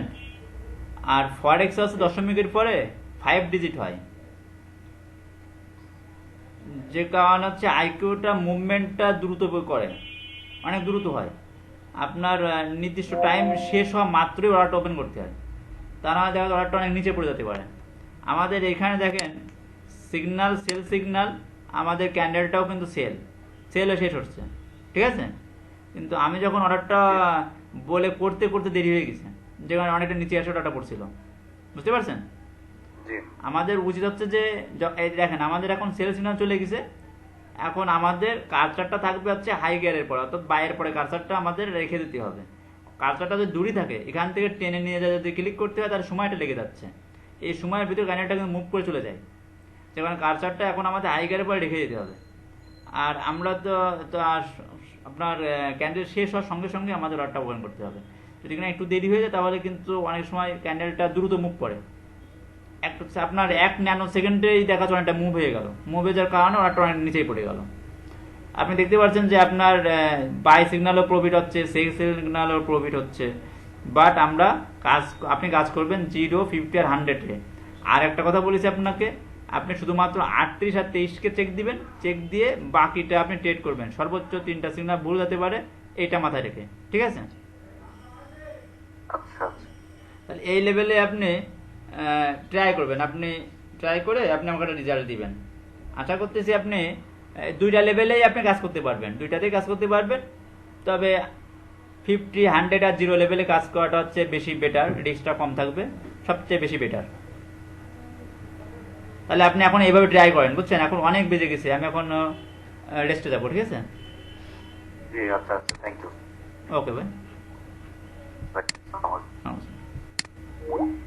আর ফরেক্স আছে দশমিকের পরে 5 ডিজিট হয়, যে কারণ হচ্ছে আইকিউটা মুভমেন্টটা দ্রুত করে, অনেক দ্রুত হয়। আপনার নির্দিষ্ট টাইম শেষ হওয়া মাত্রই অর্ডারটা ওপেন করতে হয়, তা না হয় দেখা যায় অর্ডারটা অনেক নিচে পড়ে যেতে পারে। আমাদের এখানে দেখেন সিগন্যাল, সেল সিগন্যাল, আমাদের ক্যান্ডেলটাও কিন্তু সেলও শেষ হচ্ছে, ঠিক আছে? কিন্তু আমি যখন অর্ডারটা বলে করতে করতে দেরি হয়ে গেছে, যেখানে অনেকটা নিচে এসে অর্ডারটা পড়ছিল, বুঝতে পারছেন? জি আমাদের উচিত হচ্ছে যে এই দেখেন আমাদের এখন সেল সিগন্যাল চলে গেছে, এখন আমাদের কার্সারটা থাকবে হচ্ছে হাই গিয়ারের পরে, অর্থাৎ বাইয়ের পরে কার্সারটা আমাদের রেখে দিতে হবে। কার্সারটা যদি দূরে থাকে, এখান থেকে টেনে নিয়ে যায় যদি ক্লিক করতে হয়, তার সময়টা লেগে যাচ্ছে, এই সময়ের ভিতরে ক্যান্ডেলটা কিন্তু মুভ করে চলে যায়, যেখানে কার্সারটা এখন আমাদের হাই গিয়ারের পরে রেখে দিতে হবে। আর আমরা তো তো আর আপনার ক্যান্ডেল শেষ হওয়ার সঙ্গে সঙ্গে আমাদের অর্ডারটা ওপেন করতে হবে। যদি কিনা একটু দেরি হয়ে যায়, তাহলে কিন্তু অনেক সময় ক্যান্ডেলটা দ্রুত মুভ করে, আপনার 1 ন্যানো সেকেন্ডেই দেখা যাচ্ছে অনেকটা মুভ হয়ে গেল, মুভ হয়ে যাওয়ার কারণে অর্ডারটা অনেক নিচেই পড়ে গেল। আপনি দেখতে পাচ্ছেন যে আপনার বাই সিগন্যালও প্রফিট হচ্ছে, সেল সিগন্যালও প্রফিট হচ্ছে, বাট আপনি কাজ করবেন 0, 50 আর 100-এ। আর একটা কথা বলেছি আপনাকে, আপনি শুধুমাত্র 38 আর 23-কে চেক দিবেন, চেক দিয়ে বাকিটা আপনি ট্রেড করবেন, সর্বোচ্চ 3টা সিগন্যাল ভুল যেতে পারে, এইটা মাথায় রেখে, ঠিক আছে? আচ্ছা আচ্ছা। তাহলে এই লেভেলে আপনি ট্রাই করবেন, আপনি ট্রাই করে আপনি আমাকে একটা রেজাল্ট দিবেন। আশা করতেছি আপনি দুইটা লেভেলেই আপনি কাজ করতে পারবেন, দুইটাতেই কাজ করতে পারবেন। তবে 50, 100 আর 0 লেভেলে কাজ করাটা হচ্ছে বেশি বেটার, রিস্কটা কম থাকবে, সবচেয়ে বেশি বেটার। তাহলে আপনি এখন এইভাবে ট্রাই করেন, বুঝছেন? এখন অনেক বেজে গেছে, আমি এখন রেস্টে যাবো, ঠিক আছে? জি আচ্ছা আচ্ছা, থ্যাংক ইউ। ওকে ভাই, নমস্কার। নমস্কার।